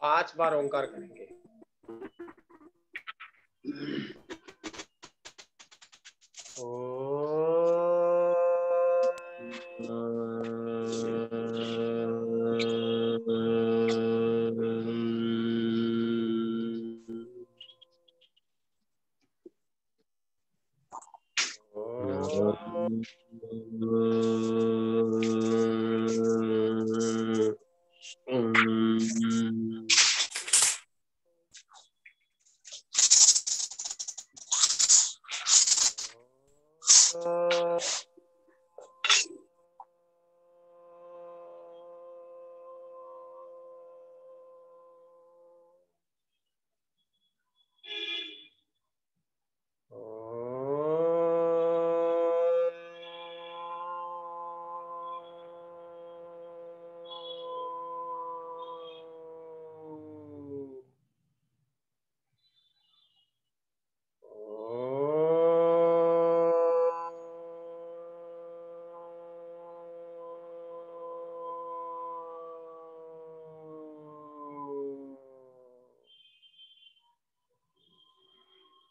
5 बार ओंकार करेंगे।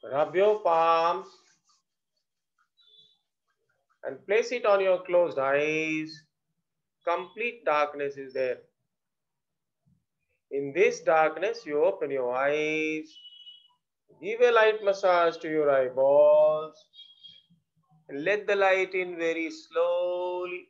Rub your palms and place it on your closed eyes. Complete darkness is there. In this darkness, you open your eyes, give a light massage to your eyeballs, and let the light in very slowly.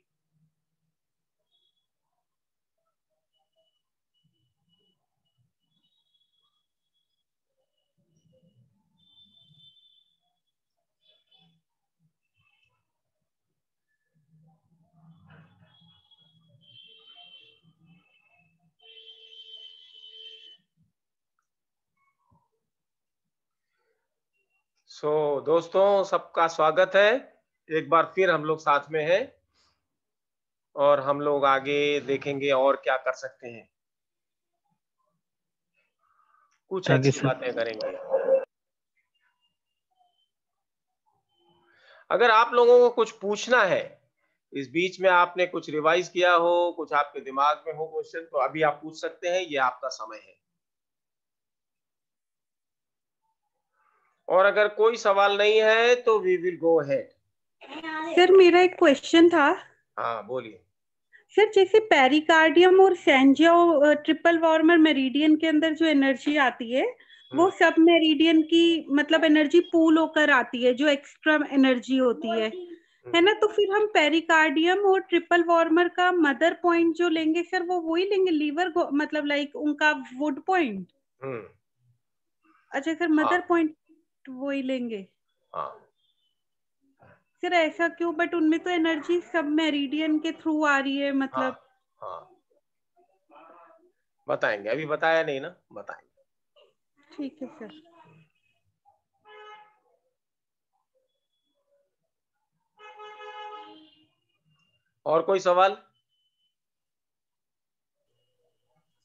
दोस्तों सबका स्वागत है। एक बार फिर हम लोग साथ में हैं और हम लोग आगे देखेंगे और क्या कर सकते हैं। कुछ अच्छी बातें करेंगे। अगर आप लोगों को कुछ पूछना है, इस बीच में आपने कुछ रिवाइज किया हो, कुछ आपके दिमाग में हो क्वेश्चन, तो अभी आप पूछ सकते हैं, ये आपका समय है। और अगर कोई सवाल नहीं है तो we will go ahead. Sir मेरा एक क्वेश्चन था। हाँ बोलिए। सर जैसे पेरिकार्डियम और सेंजियो ट्रिपल वार्मर मेरिडियन के अंदर जो एनर्जी आती है वो सब मेरिडियन की मतलब एनर्जी पूल होकर आती है, जो एक्स्ट्रा एनर्जी होती है ना। तो फिर हम पेरिकार्डियम और ट्रिपल वार्मर का मदर पॉइंट जो लेंगे सर वो वही लेंगे, लीवर मतलब लाइक उनका वुड पॉइंट। अच्छा सर मदर पॉइंट वही लेंगे। हाँ सर ऐसा क्यों? बट उनमें तो एनर्जी सब मेरिडियन के थ्रू आ रही है मतलब। हाँ बताएंगे, अभी बताया नहीं ना, बताएंगे। ठीक है सर। और कोई सवाल?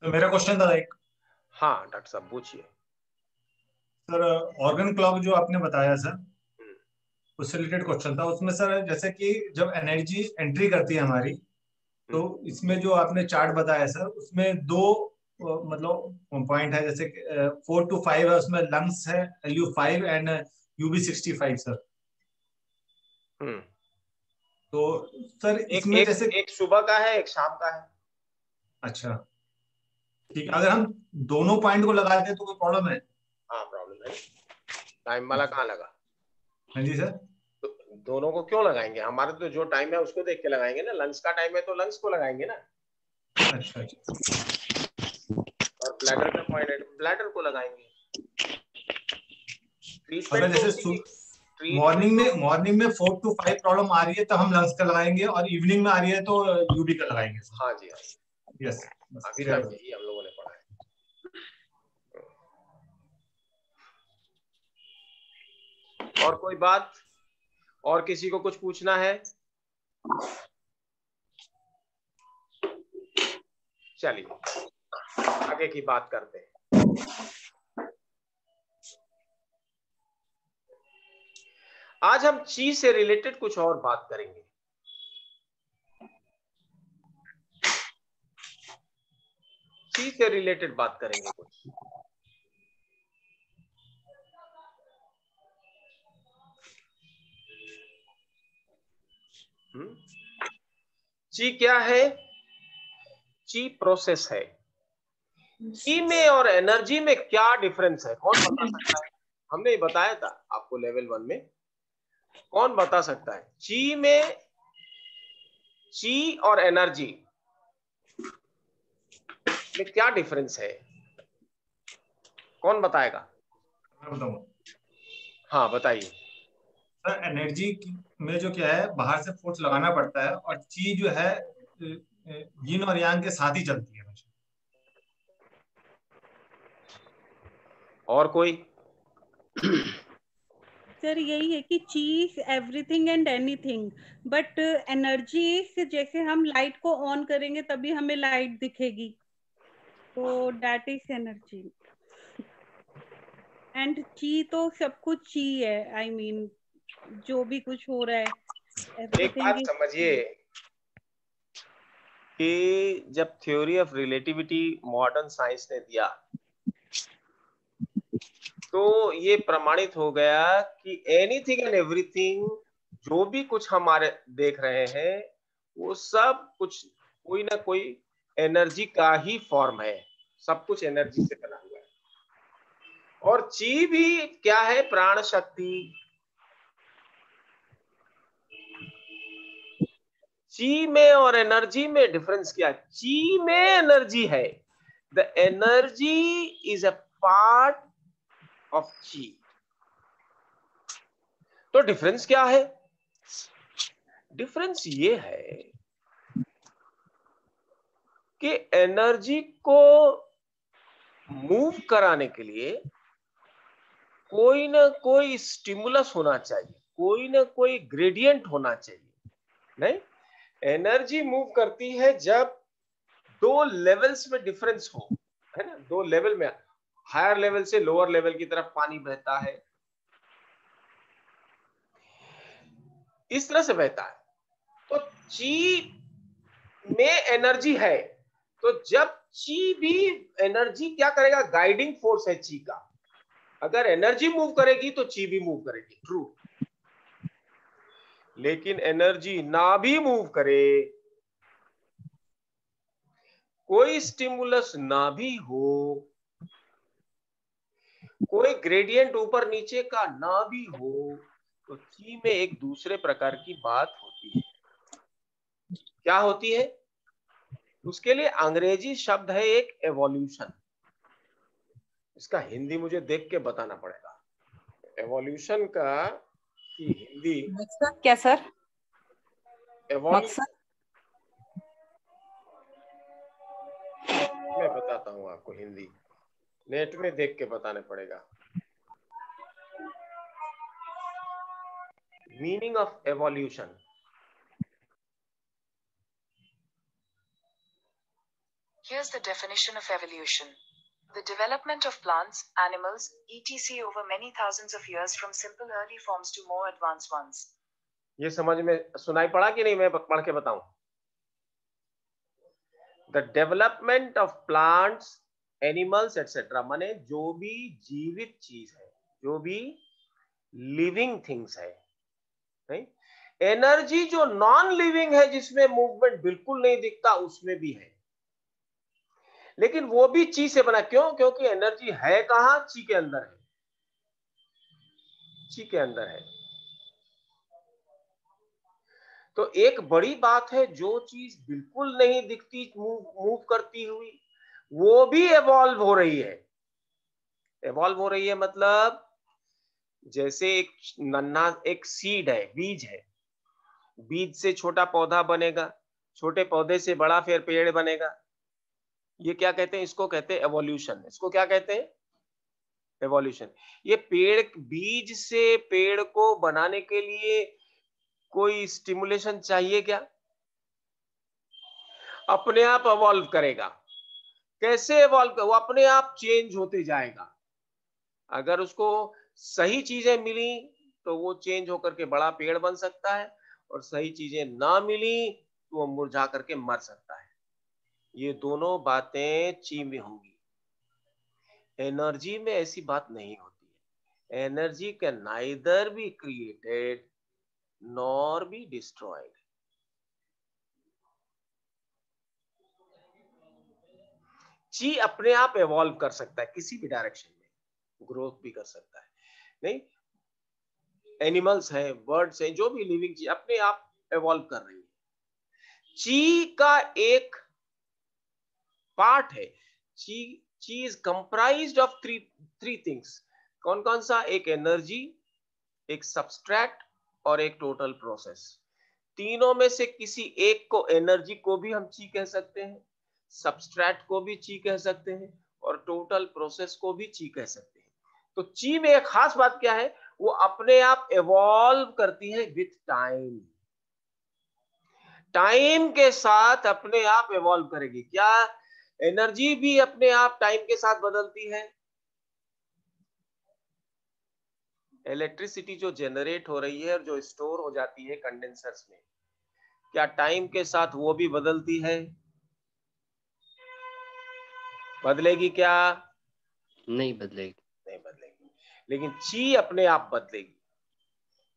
तो मेरा क्वेश्चन था एक। हाँ डॉक्टर साहब पूछिए। सर ऑर्गन क्लॉक जो आपने बताया सर, उससे रिलेटेड क्वेश्चन था। उसमें सर जैसे कि जब एनर्जी एंट्री करती है हमारी, तो इसमें जो आपने चार्ट बताया सर, उसमें दो मतलब पॉइंट है, जैसे 4 to 5 है, उसमें लंग्स है LU5 एंड UB65 सर। तो सर इसमें जैसे एक सुबह का है, एक शाम का है। अच्छा ठीक है, अगर हम दोनों पॉइंट को लगाते हैं तो कोई प्रॉब्लम है? हाँ प्रॉब्लम है। टाइम वाला कहाँ लगा? हाँ जी सर। तो दोनों को क्यों लगाएंगे? हमारे तो जो टाइम है उसको देख के लगाएंगे ना। लंग्स का टाइम है तो लंग्स को लगाएंगे ना। अच्छा और ब्लैडर का पॉइंट है तो ब्लैडर को लगाएंगे। अगर जैसे मॉर्निंग में 4 to 5 प्रॉब्लम आ रही है तो हम लंग्स का लगाएंगे, और इवनिंग में आ रही है तो यूबी का लगाएंगे। हाँ जी हाँ। यस, अभी तक यही हम लोगों ने पढ़ा है। और कोई बात? और किसी को कुछ पूछना है? चलिए आगे की बात करते हैं। आज हम ची से रिलेटेड कुछ और बात करेंगे। ची से रिलेटेड बात करेंगे कुछ। ची क्या है? ची प्रोसेस है। ची में और एनर्जी में क्या डिफरेंस है, कौन बता सकता है? हमने बताया था आपको लेवल 1 में, कौन बता सकता है? ची में, ची और एनर्जी में क्या डिफरेंस है, कौन बताएगा? मैं बताऊं? हाँ बताइए। सर एनर्जी में जो क्या है, बाहर से फोर्स लगाना पड़ता है, और ची जो है यिन और यांग के साथ ही चलती है हमेशा। और कोई? सर यही है कि चीज everything and anything, but energy से जैसे हम लाइट को ऑन करेंगे तभी हमें लाइट दिखेगी, तो दैट इज एनर्जी। एंड ची तो सब कुछ ची है, आई मीन जो भी कुछ हो रहा है एक एवरीथिंग बात इज समझिए कि जब theory of relativity modern science ने दिया तो ये प्रमाणित हो गया कि एनीथिंग एंड एवरीथिंग, जो भी कुछ हमारे देख रहे हैं वो सब कुछ कोई ना कोई एनर्जी का ही फॉर्म है, सब कुछ एनर्जी से बना हुआ है। और ची भी क्या है? प्राण शक्ति। ची में और एनर्जी में डिफरेंस क्या है? ची में एनर्जी है, the energy is a part of ची। तो डिफरेंस क्या है? डिफरेंस ये है कि एनर्जी को मूव कराने के लिए कोई ना कोई स्टिमुलस होना चाहिए, कोई ना कोई ग्रेडियंट होना चाहिए। नहीं, एनर्जी मूव करती है जब दो लेवल्स में डिफरेंस हो, है ना? दो लेवल में, हायर लेवल से लोअर लेवल की तरफ पानी बहता है, इस तरह से बहता है। तो ची में एनर्जी है, तो जब ची भी, एनर्जी क्या करेगा? गाइडिंग फोर्स है ची का। अगर एनर्जी मूव करेगी तो ची भी मूव करेगी, ट्रू। लेकिन एनर्जी ना भी मूव करे, कोई स्टिमुलस ना भी हो, कोई ग्रेडियंट ऊपर नीचे का ना भी हो, तो ची में एक दूसरे प्रकार की बात होती है। क्या होती है? उसके लिए अंग्रेजी शब्द है एक, एवोल्यूशन। इसका हिंदी मुझे देख के बताना पड़ेगा। एवोल्यूशन का की हिंदी मकसद क्या सर? एवोल्यूशन मैं बताता हूँ आपको, हिंदी नेट में देख के बताना पड़ेगा। Meaning of evolution. Here's the definition of evolution. The development of plants, animals, etc. over many thousands of years from simple early forms to more advanced ones. ये समझ में सुनाई पड़ा कि नहीं? मैं पढ़ के बताऊं। The development of plants, animals etcetera, माने जो भी जीवित चीज है, जो भी लिविंग थिंग्स है, नहीं? एनर्जी जो नॉन लिविंग है, जिसमें मूवमेंट बिल्कुल नहीं दिखता, उसमें भी है, लेकिन वो भी ची से बना। क्यों? क्योंकि एनर्जी है कहां? ची के अंदर है, ची के अंदर है। तो एक बड़ी बात है, जो चीज बिल्कुल नहीं दिखती मूव करती हुई, वो भी एवॉल्व हो रही है। एवॉल्व हो रही है मतलब जैसे एक नन्हा एक सीड है, बीज है, बीज से छोटा पौधा बनेगा, छोटे पौधे से बड़ा फिर पेड़ बनेगा। ये क्या कहते हैं? इसको कहते हैं एवोल्यूशन। इसको क्या कहते हैं? एवोल्यूशन। ये पेड़, बीज से पेड़ को बनाने के लिए कोई स्टिमुलेशन चाहिए क्या? अपने आप एवॉल्व करेगा। कैसे एवॉल्व? वो अपने आप चेंज होते जाएगा। अगर उसको सही चीजें मिली तो वो चेंज होकर के बड़ा पेड़ बन सकता है, और सही चीजें ना मिली तो वो मुरझा करके मर सकता है। ये दोनों बातें ची में होंगी। एनर्जी में ऐसी बात नहीं होती है। Energy can neither be created nor be destroyed. ची अपने आप एवॉल्व कर सकता है किसी भी डायरेक्शन में, ग्रोथ भी कर सकता है। नहीं, एनिमल्स हैं, बर्ड्स हैं, जो भी लिविंग चीज अपने आप एवॉल्व कर रही है। ची का एक पार्ट है। ची is comprised of three things. कौन कौन सा? एक एनर्जी, एक सबस्ट्रैट और एक टोटल प्रोसेस। तीनों में से किसी एक को, एनर्जी को भी हम ची कह सकते हैं, सबस्ट्रैट को भी ची कह सकते हैं और टोटल प्रोसेस को भी ची कह सकते हैं। तो ची में एक खास बात क्या है? वो अपने आप एवॉल्व करती है विथ टाइम। टाइम के साथ अपने आप एवॉल्व करेगी। क्या एनर्जी भी अपने आप टाइम के साथ बदलती है? इलेक्ट्रिसिटी जो जनरेट हो रही है और जो स्टोर हो जाती है कंडेंसर्स में, क्या टाइम के साथ वो भी बदलती है? बदलेगी क्या? नहीं बदलेगी। नहीं बदलेगी। लेकिन ची अपने आप बदलेगी।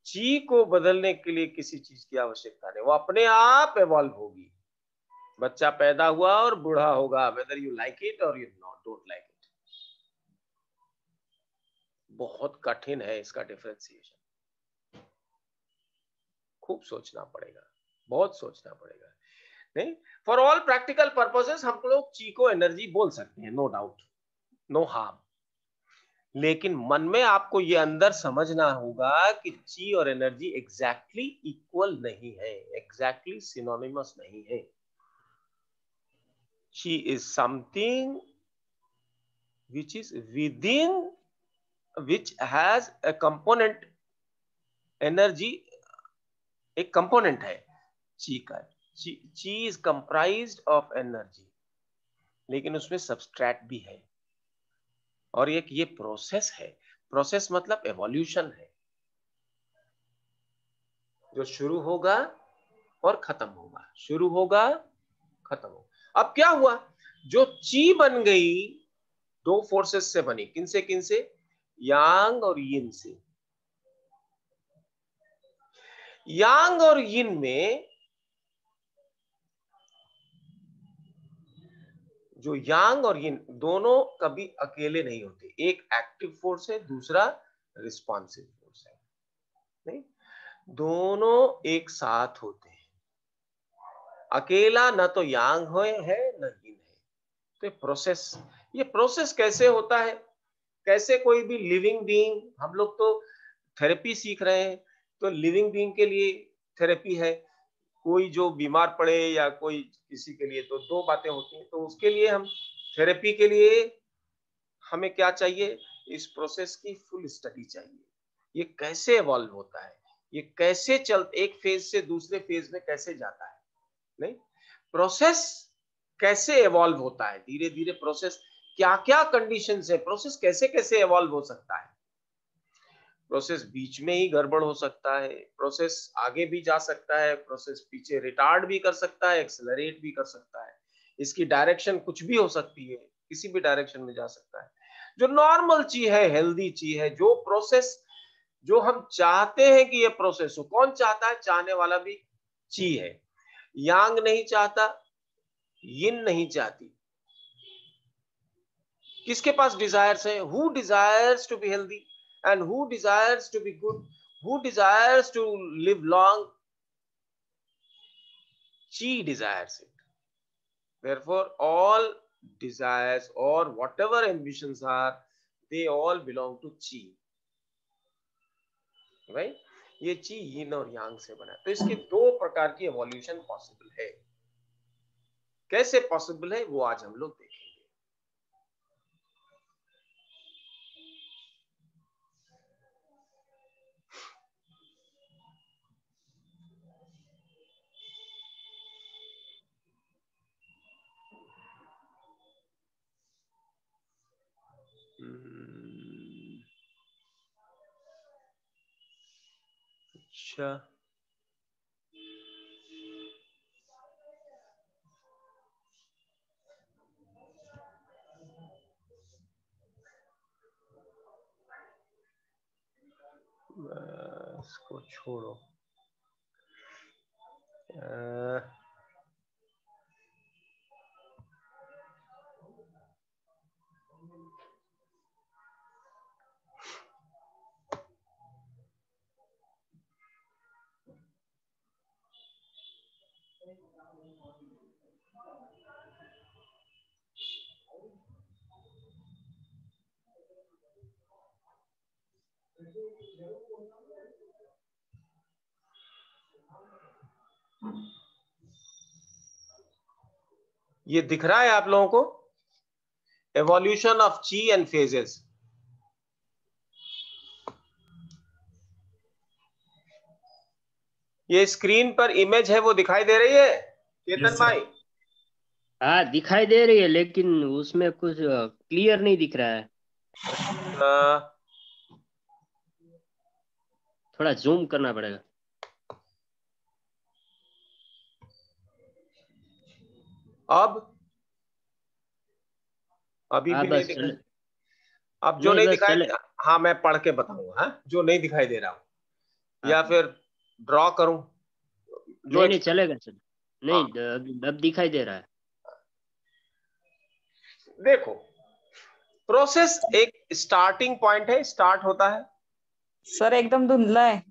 ची को बदलने के लिए किसी चीज की आवश्यकता नहीं, वो अपने आप एवॉल्व होगी। बच्चा पैदा हुआ और बूढ़ा होगा, वेदर यू लाइक इट और you not don't like it. बहुत कठिन है इसका डिफरेंशिएशन। खूब सोचना पड़ेगा, बहुत सोचना पड़ेगा। नहीं, फॉर ऑल प्रैक्टिकल पर्पसेस हम लोग ची को एनर्जी बोल सकते हैं, नो डाउट, नो हार्म। लेकिन मन में आपको ये अंदर समझना होगा कि ची और एनर्जी एग्जैक्टली इक्वल नहीं है, एग्जैक्टली सिनोनिमस नहीं है। ची is something which is within, which has a component, energy एक कंपोनेंट है ची का। ची इज कंप्राइज्ड ऑफ एनर्जी, लेकिन उसमें सबस्ट्रैट भी है और एक ये प्रोसेस है। प्रोसेस मतलब एवोल्यूशन है, जो शुरू होगा और खत्म होगा, शुरू होगा खत्म होगा। अब क्या हुआ? जो ची बन गई दो फोर्सेस से बनी, किनसे किनसे? यांग और यिन से। यांग और यिन में जो यांग और यिन दोनों कभी अकेले नहीं होते। एक एक्टिव फोर्स है, दूसरा रिस्पॉन्सिव फोर्स है। नहीं, दोनों एक साथ होते हैं। अकेला न तो यांग है न यिन है। तो ये प्रोसेस कैसे होता है? कैसे कोई भी लिविंग बीइंग, हम लोग तो थेरेपी सीख रहे हैं, तो लिविंग बीइंग के लिए थेरेपी है। कोई जो बीमार पड़े या कोई किसी के लिए, तो दो बातें होती हैं। तो उसके लिए हम थेरेपी के लिए हमें क्या चाहिए? इस प्रोसेस की फुल स्टडी चाहिए। ये कैसे इवॉल्व होता है, ये कैसे एक फेज से दूसरे फेज में कैसे जाता है। नहीं, प्रोसेस कैसे इवॉल्व होता है धीरे धीरे। प्रोसेस क्या क्या कंडीशंस है, प्रोसेस कैसे कैसे इवॉल्व हो सकता है। प्रोसेस बीच में ही गड़बड़ हो सकता है, प्रोसेस आगे भी जा सकता है, प्रोसेस पीछे रिटार्ड भी कर सकता है, एक्सेलरेट भी कर सकता है। इसकी डायरेक्शन कुछ भी हो सकती है, किसी भी डायरेक्शन में जा सकता है। जो नॉर्मल चीज है, हेल्दी चीज है, जो प्रोसेस जो हम चाहते हैं कि ये प्रोसेस हो। कौन चाहता है? चाहने वाला भी ची है। यांग नहीं चाहता, यिन नहीं चाहती। किसके पास डिजायर्स है? Who desires to be healthy and who desires to be good, who desires to live long? Chi desires it. Therefore, all desires or whatever ambitions are, they all belong to Chi. Right? ये ची यिन और यांग से बना है। तो इसके दो प्रकार की एवोल्यूशन पॉसिबल है। कैसे पॉसिबल है वो आज हम लोग देखेंगे। अच्छा, इसको छोड़ो। ये दिख रहा है आप लोगों को? एवोल्यूशन ऑफ ची एंड फेजेस। ये स्क्रीन पर इमेज है, वो दिखाई दे रही है केतन भाई? हाँ दिखाई दे रही है, लेकिन उसमें कुछ क्लियर नहीं दिख रहा है। थोड़ा जूम करना पड़ेगा। अब अभी भी नहीं दिखाई? अब जो नहीं दिखाई, हाँ मैं पढ़ के बताऊंगा। हाँ, जो नहीं दिखाई दे रहा हूं, या फिर ड्रॉ करूं? जो नहीं चलेगा सर। नहीं अब दिखाई दे रहा है। देखो, प्रोसेस एक स्टार्टिंग पॉइंट है, स्टार्ट होता है। सर एकदम धुंधला है।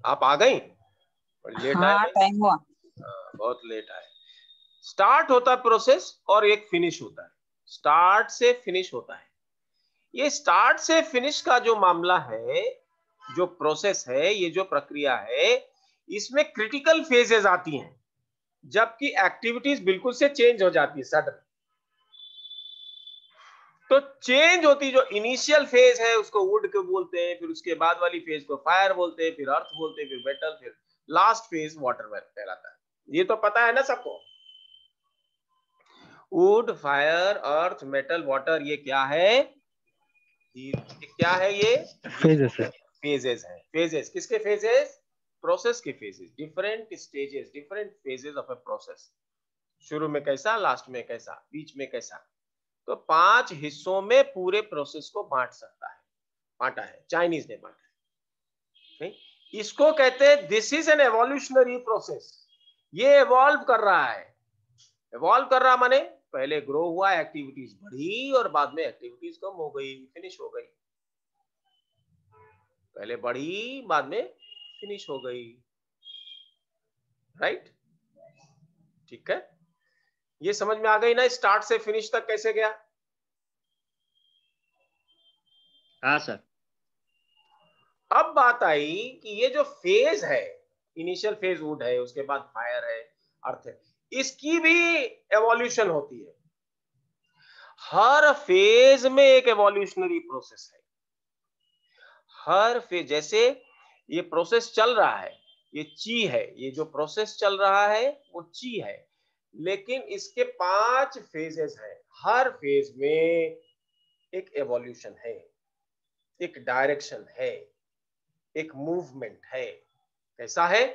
आप आ गई? लेट हाँ, आए? टाइम हुआ। बहुत लेट आए। स्टार्ट होता है प्रोसेस और एक फिनिश होता है। स्टार्ट से फिनिश होता है। ये स्टार्ट से फिनिश का जो मामला है, जो प्रोसेस है, ये जो प्रक्रिया है, इसमें क्रिटिकल फेजेस आती हैं, जबकि एक्टिविटीज बिल्कुल से चेंज हो जाती है सडन। तो चेंज होती जो इनिशियल फेज है उसको वुड को बोलते हैं, फिर उसके बाद वाली फेज को फायर बोलते हैं, फिर अर्थ बोलते हैं, फिर मेटल, फिर लास्ट फेज वाटर कहलाता है। ये तो पता है ना सबको? Would, fire, earth, metal, water, ये क्या है? ये क्या है? ये फेजेस है। फेजेस है। फेजेस किसके? फेजेस प्रोसेस के phases. Different stages, different phases of a process. शुरू में कैसा, लास्ट में कैसा, बीच में कैसा। तो 5 हिस्सों में पूरे प्रोसेस को बांट सकता है, बांटा है, चाइनीज ने बांटा है। इसको कहते हैं this is an evolutionary process. ये एवॉल्व कर रहा है। एवॉल्व कर रहा माने पहले ग्रो हुआ, एक्टिविटीज बढ़ी और बाद में एक्टिविटीज कम हो गई, फिनिश हो गई। पहले बढ़ी, बाद में फिनिश हो गई। राइट? ठीक है, ये समझ में आ गई ना? स्टार्ट से फिनिश तक कैसे गया? हाँ सर। अब बात आई कि ये जो फेज है, इनिशियल फेज वुड है, उसके बाद फायर है, अर्थ है, इसकी भी एवोल्यूशन होती है। हर फेज में एक एवोल्यूशनरी प्रोसेस है। हर फेज, जैसे ये प्रोसेस चल रहा है, ये ची है, ये जो प्रोसेस चल रहा है वो ची है, लेकिन इसके 5 फेजेस हैं। हर फेज में एक एवोल्यूशन है, एक डायरेक्शन है, एक मूवमेंट है। कैसा है?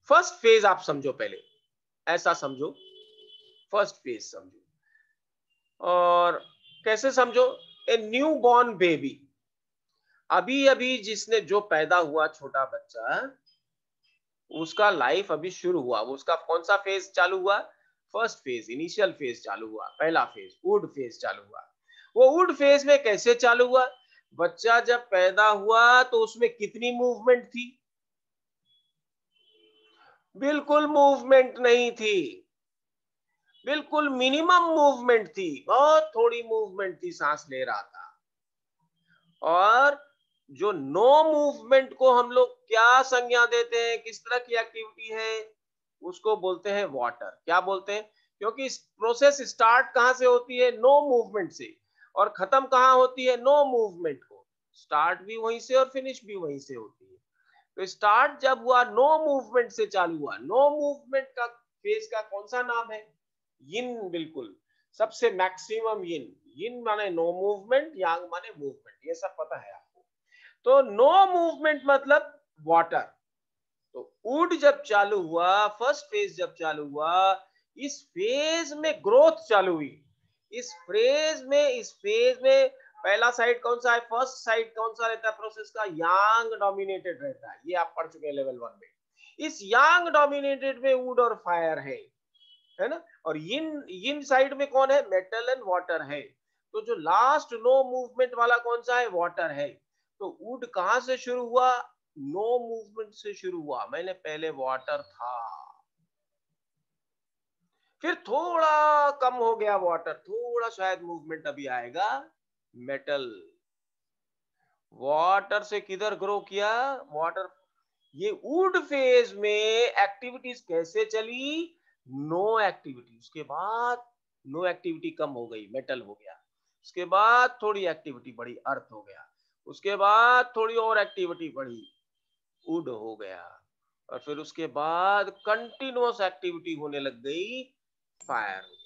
फर्स्ट फेज आप समझो, पहले ऐसा समझो, फर्स्ट फेज समझो। और कैसे समझो? ए न्यू बॉर्न बेबी, अभी अभी जिसने जो पैदा हुआ छोटा बच्चा, उसका लाइफ अभी शुरू हुआ। उसका कौन सा फेज चालू हुआ? फर्स्ट फेज, इनिशियल फेज चालू हुआ, पहला फेज, वुड फेज चालू हुआ। वो वुड फेज में कैसे चालू हुआ? बच्चा जब पैदा हुआ तो उसमें कितनी मूवमेंट थी? बिल्कुल मूवमेंट नहीं थी, बिल्कुल मिनिमम मूवमेंट थी, बहुत थोड़ी मूवमेंट थी, सांस ले रहा था। और जो नो मूवमेंट को हम लोग क्या संज्ञा देते हैं, किस तरह की एक्टिविटी है, उसको बोलते हैं वाटर। क्या बोलते हैं? क्योंकि प्रोसेस स्टार्ट कहां से होती है? नो मूवमेंट से, और खत्म कहां होती है? नो मूवमेंट को। स्टार्ट भी वहीं से और फिनिश भी वहीं से होती है। तो स्टार्ट जब हुआ, नो मूवमेंट से चालू हुआ। नो मूवमेंट का फेज का कौन सा नाम है? यिन। बिल्कुल, सबसे मैक्सिमम यिन। यिन माने नो मूवमेंट, यांग माने मूवमेंट, ये सब पता है आपको। तो नो मूवमेंट मतलब वाटर। तो वुड जब चालू हुआ, फर्स्ट फेज जब चालू हुआ, इस फेज में ग्रोथ चालू हुई। इस फेज में पहला साइड कौन सा है, फर्स्ट साइड कौन सा रहता है प्रोसेस का, यांग डोमिनेटेड रहता है, ये आप पढ़ चुके हैं लेवल 1 में। इस यांग डोमिनेटेड में वुड और फायर है ना, और यिन यिन साइड में कौन है, मेटल एंड वाटर है। तो जो लास्ट नो मूवमेंट वाला कौन सा है, वाटर है। तो वुड कहां से शुरू हुआ, नो मूवमेंट से शुरू हुआ, मैंने पहले वाटर था, फिर थोड़ा कम हो गया वाटर, थोड़ा शायद मूवमेंट अभी आएगा, मेटल। वाटर से किधर ग्रो किया, वाटर। ये वुड फेज में एक्टिविटीज कैसे चली, नो एक्टिविटी, उसके बाद नो एक्टिविटी कम हो गई, मेटल हो गया, उसके बाद थोड़ी एक्टिविटी बढ़ी, अर्थ हो गया, उसके बाद थोड़ी और एक्टिविटी बढ़ी, वुड हो गया, और फिर उसके बाद कंटिन्यूअस एक्टिविटी होने लग गई, फायर हो गया।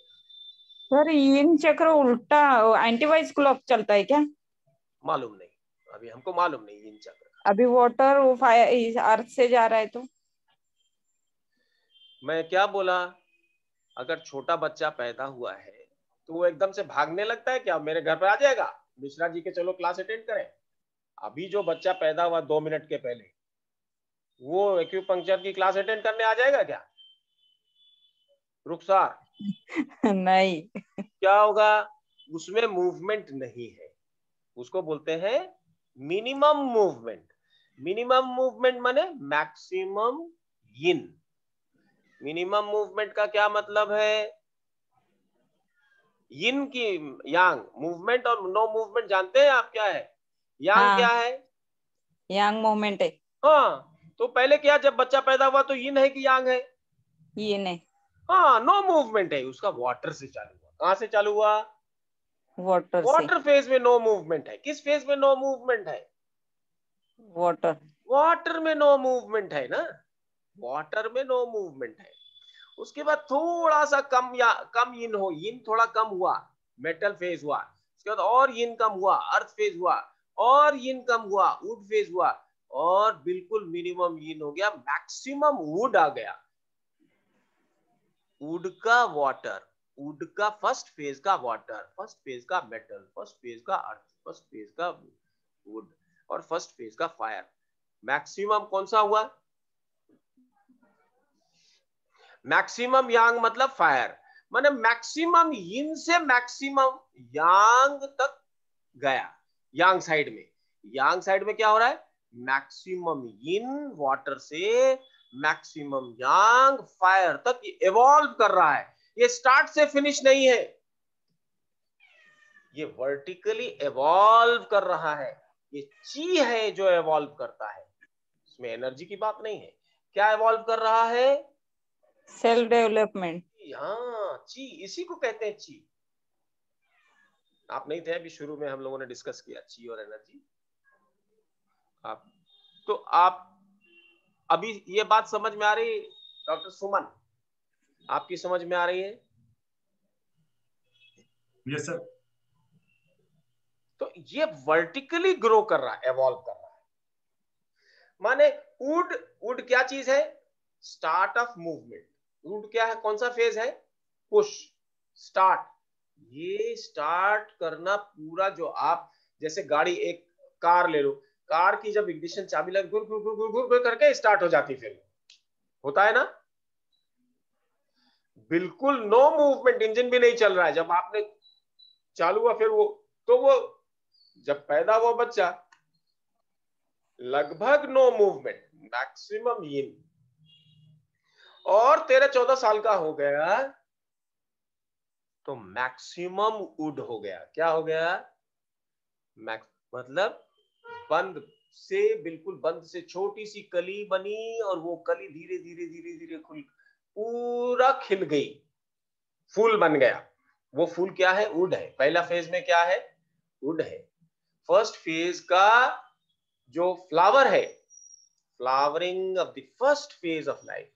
सर yin चक्र उल्टा एंटीवाइज क्लॉक चलता है क्या? मालूम नहीं, अभी हमको मालूम नहीं इन चक्र। अभी वाटर वो फायर अर्थ से जा रहा है तो मैं क्या बोला, अगर छोटा बच्चा पैदा हुआ है तो वो एकदम से भागने लगता है क्या, मेरे घर पे आ जाएगा मिश्रा जी के, चलो क्लास अटेंड करें। अभी जो बच्चा पैदा हुआ 2 मिनट के पहले, वो एक्यूपंक्चर की क्लास अटेंड करने आ जाएगा क्या, रुखसार? नहीं। क्या होगा, उसमें मूवमेंट नहीं है, उसको बोलते हैं मिनिमम मूवमेंट। मिनिमम मूवमेंट माने मैक्सिमम यिन। मिनिमम मूवमेंट का क्या मतलब है, यिन की यांग मूवमेंट और नो मूवमेंट जानते हैं आप क्या है, यांग हाँ, क्या है, यांग मूवमेंट है। हाँ। तो पहले क्या, जब बच्चा पैदा हुआ तो यिन है कि यांग है, ये नहीं, हाँ, नो मूवमेंट है, उसका वाटर से चालू हुआ। कहां से चालू हुआ, वाटर से। वाटर फेज में नो मूवमेंट है। किस फेज में नो मूवमेंट है, वाटर। वाटर में नो मूवमेंट है ना, वाटर में नो मूवमेंट है। उसके बाद थोड़ा सा कम या कम यिन हो, यिन थोड़ा कम हुआ, मेटल फेज हुआ, उसके बाद और यिन कम हुआ, अर्थ फेज हुआ, और यिन कम हुआ, वुड फेज हुआ, और बिल्कुल मिनिमम यिन हो गया, मैक्सिमम वुड आ गया। वुड का वाटर, वुड का फर्स्ट फेज का वाटर, फर्स्ट फेज का मेटल, फर्स्ट फेज का अर्थ, फर्स्ट फेज का वुड, और फर्स्ट फेज का फायर। मैक्सिमम कौन सा हुआ, मैक्सिमम यांग मतलब फायर, माने मैक्सिमम यिन से मैक्सिमम यांग तक गया। यांग साइड में, यांग साइड में क्या हो रहा है, मैक्सिमम यिन वाटर से मैक्सिमम यांग फायर तक इवॉल्व कर रहा है। ये स्टार्ट से फिनिश नहीं है, ये वर्टिकली इवॉल्व कर रहा है। ये ची है जो इवॉल्व करता है, इसमें एनर्जी की बात नहीं है। क्या इवॉल्व कर रहा है, सेल्फ डेवलपमेंट। हाँ, ची, इसी को कहते हैं ची। आप नहीं थे अभी, शुरू में हम लोगों ने डिस्कस किया ची और एनर्जी। आप तो आप अभी ये बात समझ में आ रही, डॉक्टर सुमन आपकी समझ में आ रही है? Yes sir. तो ये वर्टिकली ग्रो कर रहा है, एवॉल्व कर रहा है, माने वुड, वुड क्या चीज है, स्टार्ट ऑफ मूवमेंट। वुड क्या है, कौन सा फेज है, पुश, स्टार्ट। ये स्टार्ट करना पूरा, जो आप जैसे गाड़ी, एक कार ले लो, कार की जब इग्निशन चाबी लग घुर घुर घुर घुर घुर करके स्टार्ट हो जाती, फिर होता है ना, बिल्कुल नो मूवमेंट, इंजन भी नहीं चल रहा है, जब आपने चालू हुआ फिर वो, तो वो जब पैदा हुआ बच्चा, लगभग नो मूवमेंट, मैक्सिमम यिन, और 13-14 साल का हो गया तो मैक्सिमम वुड हो गया। क्या हो गया, मतलब बंद से, बिल्कुल बंद से छोटी सी कली बनी, और वो कली धीरे धीरे धीरे धीरे खुल, पूरा खिल गई, फूल बन गया। वो फूल क्या है, वुड है। पहला फेज में क्या है, वुड है। फर्स्ट फेज का जो फ्लावर है, flowering of the first phase of life,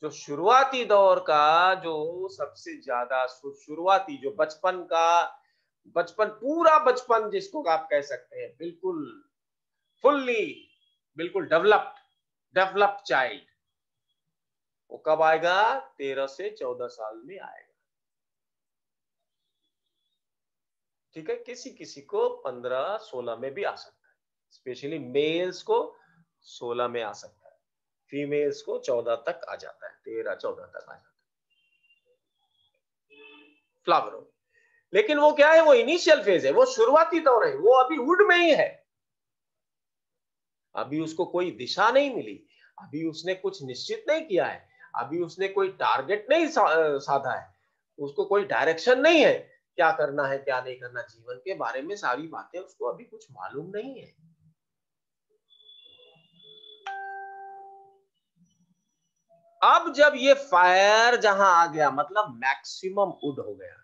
जो शुरुआती दौर का, जो सबसे ज्यादा शुरुआती, जो बचपन का, बचपन, पूरा बचपन जिसको आप कह सकते हैं, बिल्कुल फुल्ली, बिल्कुल डेवलप्ड चाइल्ड, वो कब आएगा, 13 से 14 साल में आएगा। ठीक है, किसी किसी को 15-16 में भी आ सकता है, स्पेशली मेल्स को 16 में आ सकता है, फीमेल्स को 14 तक आ जाता है, 13-14 तक आ जाता है फ्लावर में। लेकिन वो क्या है, वो इनिशियल फेज है, वो शुरुआती दौर है, वो अभी वुड में ही है, अभी उसको कोई दिशा नहीं मिली, अभी उसने कुछ निश्चित नहीं किया है, अभी उसने कोई टारगेट नहीं साधा है, उसको कोई डायरेक्शन नहीं है, क्या करना है क्या नहीं करना, जीवन के बारे में सारी बातें उसको अभी कुछ मालूम नहीं है। अब जब ये फायर जहां आ गया, मतलब मैक्सिमम वुड हो गया,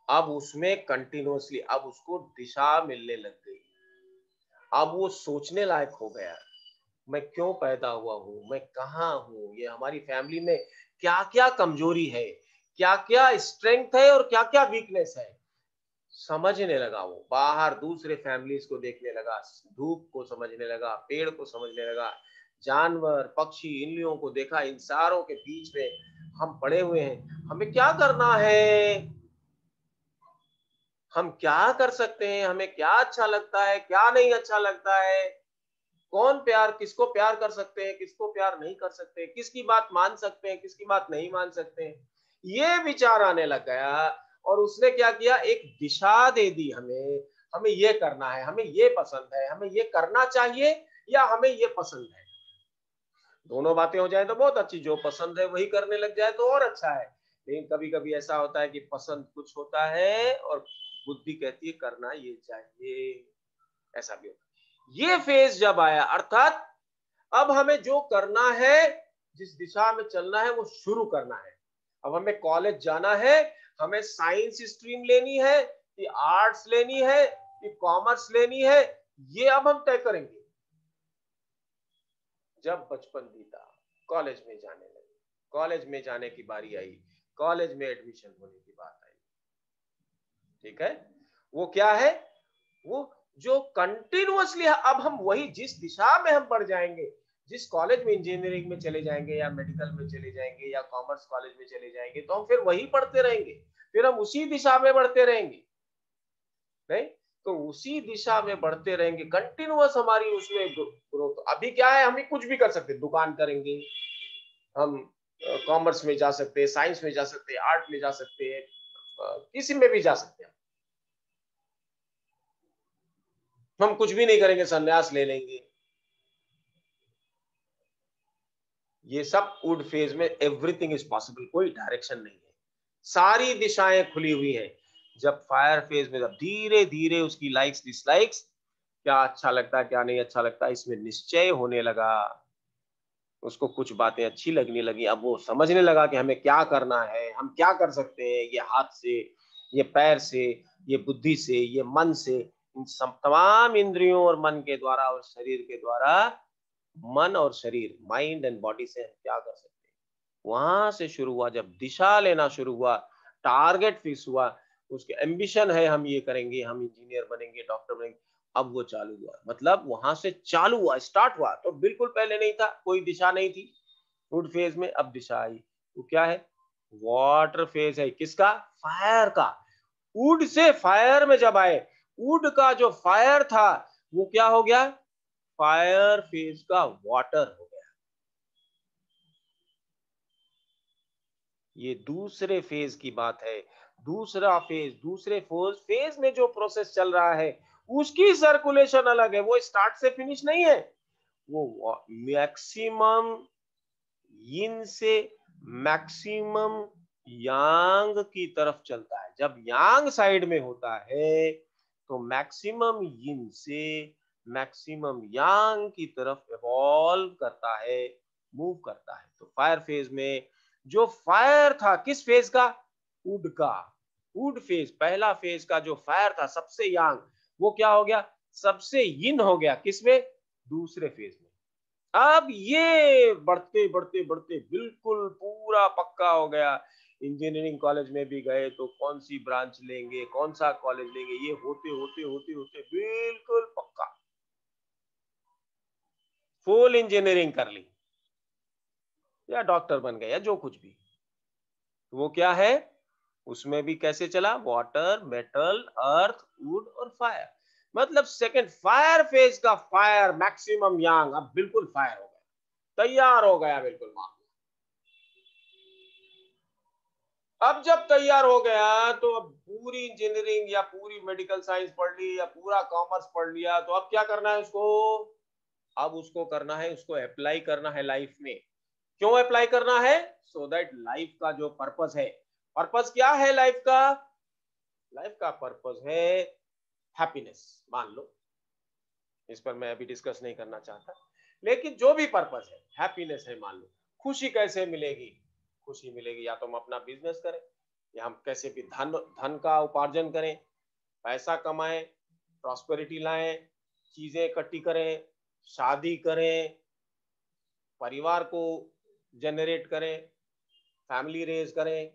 अब उसमें कंटिन्यूअसली अब उसको दिशा मिलने लग गई, अब वो सोचने लायक हो गया, मैं क्यों पैदा हुआ हूं, मैं कहाँ हूं, ये हमारी फैमिली में क्या क्या कमजोरी है, क्या क्या स्ट्रेंथ है और क्या क्या वीकनेस है, समझने लगा। वो बाहर दूसरे फैमिलीज को देखने लगा, धूप को समझने लगा, पेड़ को समझने लगा, जानवर पक्षी इन लोगों को देखा, इन सारों के बीच में हम पड़े हुए हैं, हमें क्या करना है, हम क्या कर सकते हैं, हमें क्या अच्छा लगता है क्या नहीं अच्छा लगता है, कौन प्यार किसको प्यार कर सकते हैं किसको प्यार नहीं कर सकते, किसकी बात मान सकते हैं किसकी बात नहीं मान सकते हैं, ये विचार आने लग गया। और उसने क्या किया, एक दिशा दे दी हमें, हमें ये करना है, हमें ये पसंद है, हमें ये करना चाहिए या हमें ये पसंद है। दोनों बातें हो जाए तो बहुत अच्छी, जो पसंद है वही करने लग जाए तो और अच्छा है। लेकिन कभी कभी ऐसा होता है कि पसंद कुछ होता है और बुद्धि कहती है करना ये चाहिए, ऐसा भी होता है। ये फेज जब आया, अर्थात अब हमें जो करना है, जिस दिशा में चलना है वो शुरू करना है। अब हमें कॉलेज जाना है, हमें साइंस स्ट्रीम लेनी है कि आर्ट्स लेनी है कि कॉमर्स लेनी है, ये अब हम तय करेंगे। जब बचपन बीता, कॉलेज में जाने लगे, कॉलेज में जाने की बारी आई, कॉलेज में एडमिशन होने की बात आई, ठीक है, वो क्या है, वो जो कंटिन्यूअसली अब हम वही जिस दिशा में हम बढ़ जाएंगे, जिस कॉलेज में इंजीनियरिंग में चले जाएंगे या मेडिकल में चले जाएंगे या कॉमर्स कॉलेज में चले जाएंगे, तो हम फिर वही पढ़ते रहेंगे, फिर हम उसी दिशा में बढ़ते रहेंगे, नहीं तो उसी दिशा में बढ़ते रहेंगे, कंटिन्यूअस हमारी उसमें ग्रोथ। अभी क्या है, हम कुछ भी कर सकते हैं, दुकान करेंगे, हम कॉमर्स में जा सकते हैं, साइंस में जा सकते हैं, आर्ट में जा सकते हैं, किसी में भी जा सकते हैं, हम कुछ भी नहीं करेंगे, संन्यास ले लेंगे। ये सब वुड फेज में एवरीथिंग इज पॉसिबल, कोई डायरेक्शन नहीं है, सारी दिशाएं खुली हुई हैं। जब फायर फेज में जब धीरे धीरे उसकी लाइक्स डिसलाइक्स, क्या अच्छा लगता है क्या नहीं अच्छा लगता, इसमें निश्चय होने लगा, उसको कुछ बातें अच्छी लगने लगी, अब वो समझने लगा कि हमें क्या करना है, हम क्या कर सकते हैं, ये हाथ से, ये पैर से, ये बुद्धि से, ये मन से, इन सब तमाम इंद्रियों और मन के द्वारा और शरीर के द्वारा, मन और शरीर माइंड एंड बॉडी से हम क्या कर सकते हैं। वहां से शुरू हुआ, जब दिशा लेना शुरू हुआ, टारगेट फिक्स हुआ, उसके एम्बिशन है हम ये करेंगे, हम इंजीनियर बनेंगे, डॉक्टर बनेंगे, अब वो चालू हुआ, मतलब वहां से चालू हुआ, स्टार्ट हुआ। तो बिल्कुल पहले नहीं था, कोई दिशा नहीं थी वुड फेज में, अब दिशा आई। वो क्या है, वाटर फेज है, किसका, फायर का। वुड से फायर में जब आए, वुड का जो फायर था वो क्या हो गया, फायर फेज का वाटर हो गया। ये दूसरे फेज की बात है। दूसरा फेज, दूसरे फेज में जो प्रोसेस चल रहा है उसकी सर्कुलेशन अलग है, वो स्टार्ट से फिनिश नहीं है, वो मैक्सिमम यिन से मैक्सिमम यांग की तरफ चलता है। जब यांग साइड में होता है तो मैक्सिमम यिन से मैक्सिमम यांग की तरफ इवॉल्व करता है, मूव करता है। तो फायर फेज में जो फायर था, किस फेज का, वुड का, वुड फेज, पहला फेज का जो फायर था सबसे यांग, वो क्या हो गया, सबसे यिन हो गया, किसमें, दूसरे फेज में। अब ये बढ़ते बढ़ते बढ़ते बिल्कुल पूरा पक्का हो गया। इंजीनियरिंग कॉलेज में भी गए तो कौन सी ब्रांच लेंगे, कौन सा कॉलेज लेंगे, ये होते होते होते होते बिल्कुल पक्का, फुल इंजीनियरिंग कर ली या डॉक्टर बन गए या जो कुछ भी। वो क्या है, उसमें भी कैसे चला, वाटर, मेटल, अर्थ, वुड और फायर। मतलब सेकंड फायर फेज का फायर मैक्सिमम यांग अब बिल्कुल फायर हो गया, तैयार हो गया बिल्कुल मामला। अब जब तैयार हो गया तो अब पूरी इंजीनियरिंग या पूरी मेडिकल साइंस पढ़ ली या पूरा कॉमर्स पढ़ लिया, तो अब क्या करना है उसको, अब उसको करना है, उसको अप्लाई करना है लाइफ में। क्यों अप्लाई करना है, सो दैट लाइफ का जो पर्पस है, पर्पस क्या है लाइफ का, लाइफ का पर्पस है हैप्पीनेस, मान लो, इस पर मैं अभी डिस्कस नहीं करना चाहता, लेकिन जो भी पर्पस है हैप्पीनेस है, मान लो। खुशी कैसे मिलेगी, खुशी मिलेगी या तो हम अपना बिजनेस करें या हम कैसे भी धन का उपार्जन करें, पैसा कमाएं, प्रॉस्पेरिटी लाएं, चीजें इकट्ठी करें, शादी करें, परिवार को जनरेट करें, फैमिली रेज करें,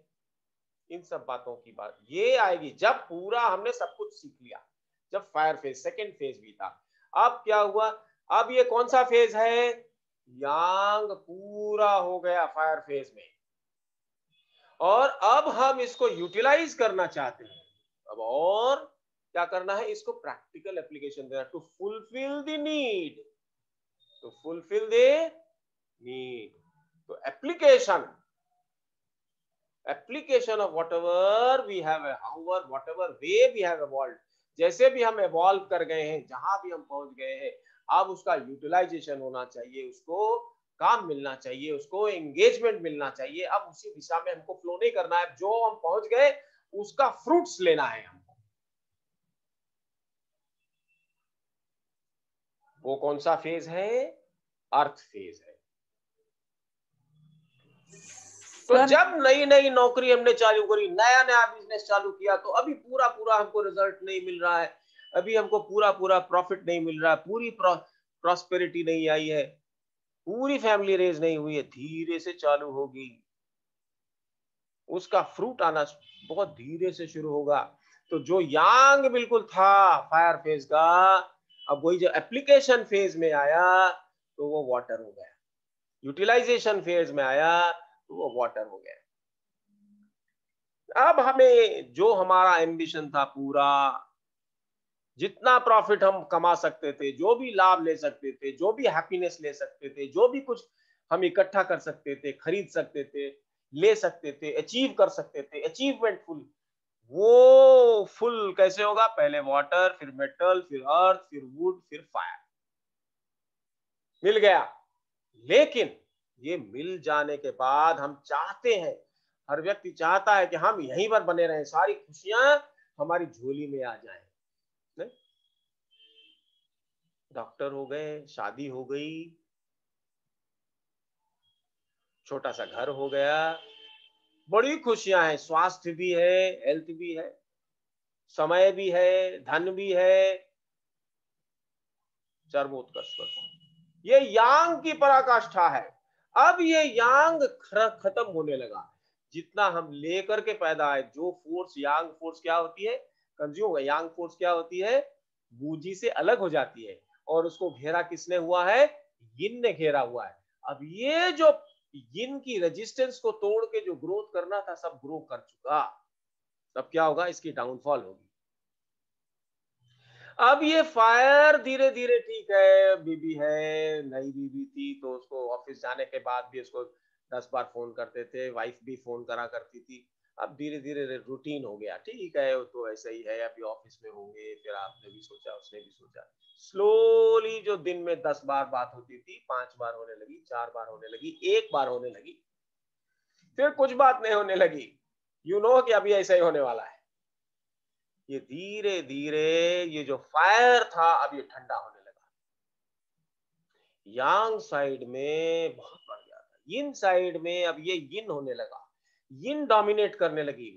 इन सब बातों की बात ये आएगी जब पूरा हमने सब कुछ सीख लिया, जब फायर फेज सेकेंड फेज भी था। अब क्या हुआ, अब ये कौन सा फेज है, यांग पूरा हो गया फायर फेज में, और अब हम इसको यूटिलाइज करना चाहते हैं। अब और क्या करना है, इसको प्रैक्टिकल एप्लीकेशन देना, to fulfil the need, to fulfil the need. तो application of whatever we have, however whatever way we have evolved, जैसे भी हम evolve कर गए हैं, जहां भी हम पहुंच गए हैं, अब उसका यूटिलाइजेशन होना चाहिए, उसको काम मिलना चाहिए, उसको एंगेजमेंट मिलना चाहिए। अब उसी दिशा में हमको फ्लो नहीं करना है, जो हम पहुंच गए उसका फ्रूट्स लेना है हमको। वो कौन सा फेज है, अर्थ फेज है। तो जब नई नई नौकरी हमने चालू करी, नया नया बिजनेस चालू किया, तो अभी पूरा पूरा हमको रिजल्ट नहीं मिल रहा है, अभी हमको पूरा पूरा प्रॉफिट नहीं मिल रहा है, पूरी प्रॉस्पेरिटी नहीं आई है, पूरी फैमिली रेज नहीं हुई है, धीरे से चालू होगी, उसका फ्रूट आना बहुत धीरे से शुरू होगा। तो जो यांग बिल्कुल था फायर फेज का, अब वही जो एप्लीकेशन फेज में आया तो वो वाटर हो गया, यूटिलाइजेशन फेज में आया तो वो वाटर हो गया। अब हमें जो हमारा एम्बिशन था, पूरा जितना प्रॉफिट हम कमा सकते थे, जो भी लाभ ले सकते थे, जो भी हैप्पीनेस ले सकते थे, जो भी कुछ हम इकट्ठा कर सकते थे, खरीद सकते थे, ले सकते थे, अचीव कर सकते थे, अचीवमेंट फुल, वो फुल कैसे होगा, पहले वाटर, फिर मेटल, फिर अर्थ, फिर वुड, फिर फायर, मिल गया। लेकिन ये मिल जाने के बाद हम चाहते हैं, हर व्यक्ति चाहता है कि हम यहीं पर बने रहें, सारी खुशियां हमारी झोली में आ जाएं। नहीं, डॉक्टर हो गए, शादी हो गई, छोटा सा घर हो गया, बड़ी खुशियां हैं, स्वास्थ्य भी है, हेल्थ भी है, समय भी है, धन भी है, चरमोत्कर्ष पर। ये यांग की पराकाष्ठा है। अब ये यांग खत्म होने लगा, जितना हम लेकर के पैदा है, जो फोर्स, यांग फोर्स क्या होती है, कंज्यूम, यांग फोर्स क्या होती है, बूजी से अलग हो जाती है, और उसको घेरा किसने हुआ है, यिन ने घेरा हुआ है। अब ये जो यिन की रेजिस्टेंस को तोड़ के जो ग्रोथ करना था, सब ग्रो कर चुका, तब क्या होगा, इसकी डाउनफॉल होगी। अब ये फायर धीरे धीरे, ठीक है, बीबी है, नई बीबी थी तो उसको ऑफिस जाने के बाद भी उसको 10 बार फोन करते थे, वाइफ भी फोन करा करती थी। अब धीरे धीरे रूटीन हो गया, ठीक है, वो तो ऐसा ही है, अभी ऑफिस में होंगे, फिर आपने भी सोचा, उसने भी सोचा, स्लोली जो दिन में 10 बार बात होती थी, 5 बार होने लगी, 4 बार होने लगी, 1 बार होने लगी, फिर कुछ बात नहीं होने लगी। यू नो कि अभी ऐसा ही होने वाला है। ये धीरे धीरे ये जो फायर था, अब ये ठंडा होने लगा, यांग साइड में बहुत बढ़ गया था, यिन साइड में अब ये यिन होने लगा, यिन डोमिनेट करने लगी,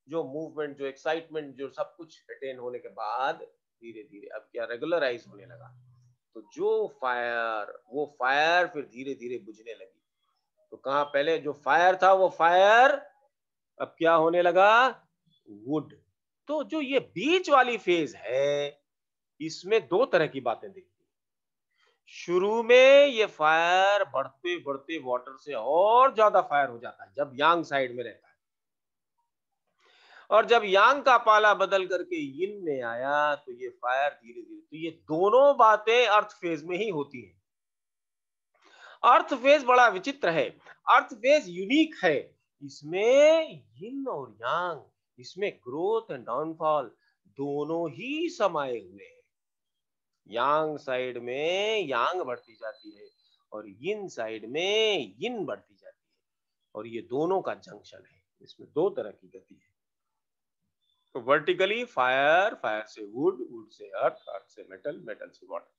जो मूवमेंट, जो एक्साइटमेंट, जो सब कुछ अटेन होने के बाद धीरे धीरे अब क्या रेगुलराइज होने लगा। तो जो फायर, वो फायर फिर धीरे धीरे बुझने लगी। तो कहाँ पहले जो फायर था वो फायर अब क्या होने लगा, वुड। तो जो ये बीच वाली फेज है, इसमें 2 तरह की बातें दिखती है। शुरू में ये फायर बढ़ते बढ़ते वाटर से और ज्यादा फायर हो जाता है जब यांग साइड में रहता है। और जब यांग का पाला बदल करके यिन में आया तो ये फायर धीरे धीरे, तो ये दोनों बातें अर्थ फेज में ही होती हैं। अर्थ फेज बड़ा विचित्र है, अर्थ फेज यूनिक है, इसमें यिन और यांग, इसमें ग्रोथ एंड डाउनफॉल दोनों ही समाये हुए हैं। यांग साइड में यांग बढ़ती जाती है और यिन साइड में यिन बढ़ती जाती है, और ये दोनों का जंक्शन है, इसमें दो तरह की गति है। तो वर्टिकली फायर, फायर से वुड, वुड से अर्थ, अर्थ से मेटल, मेटल से वाटर।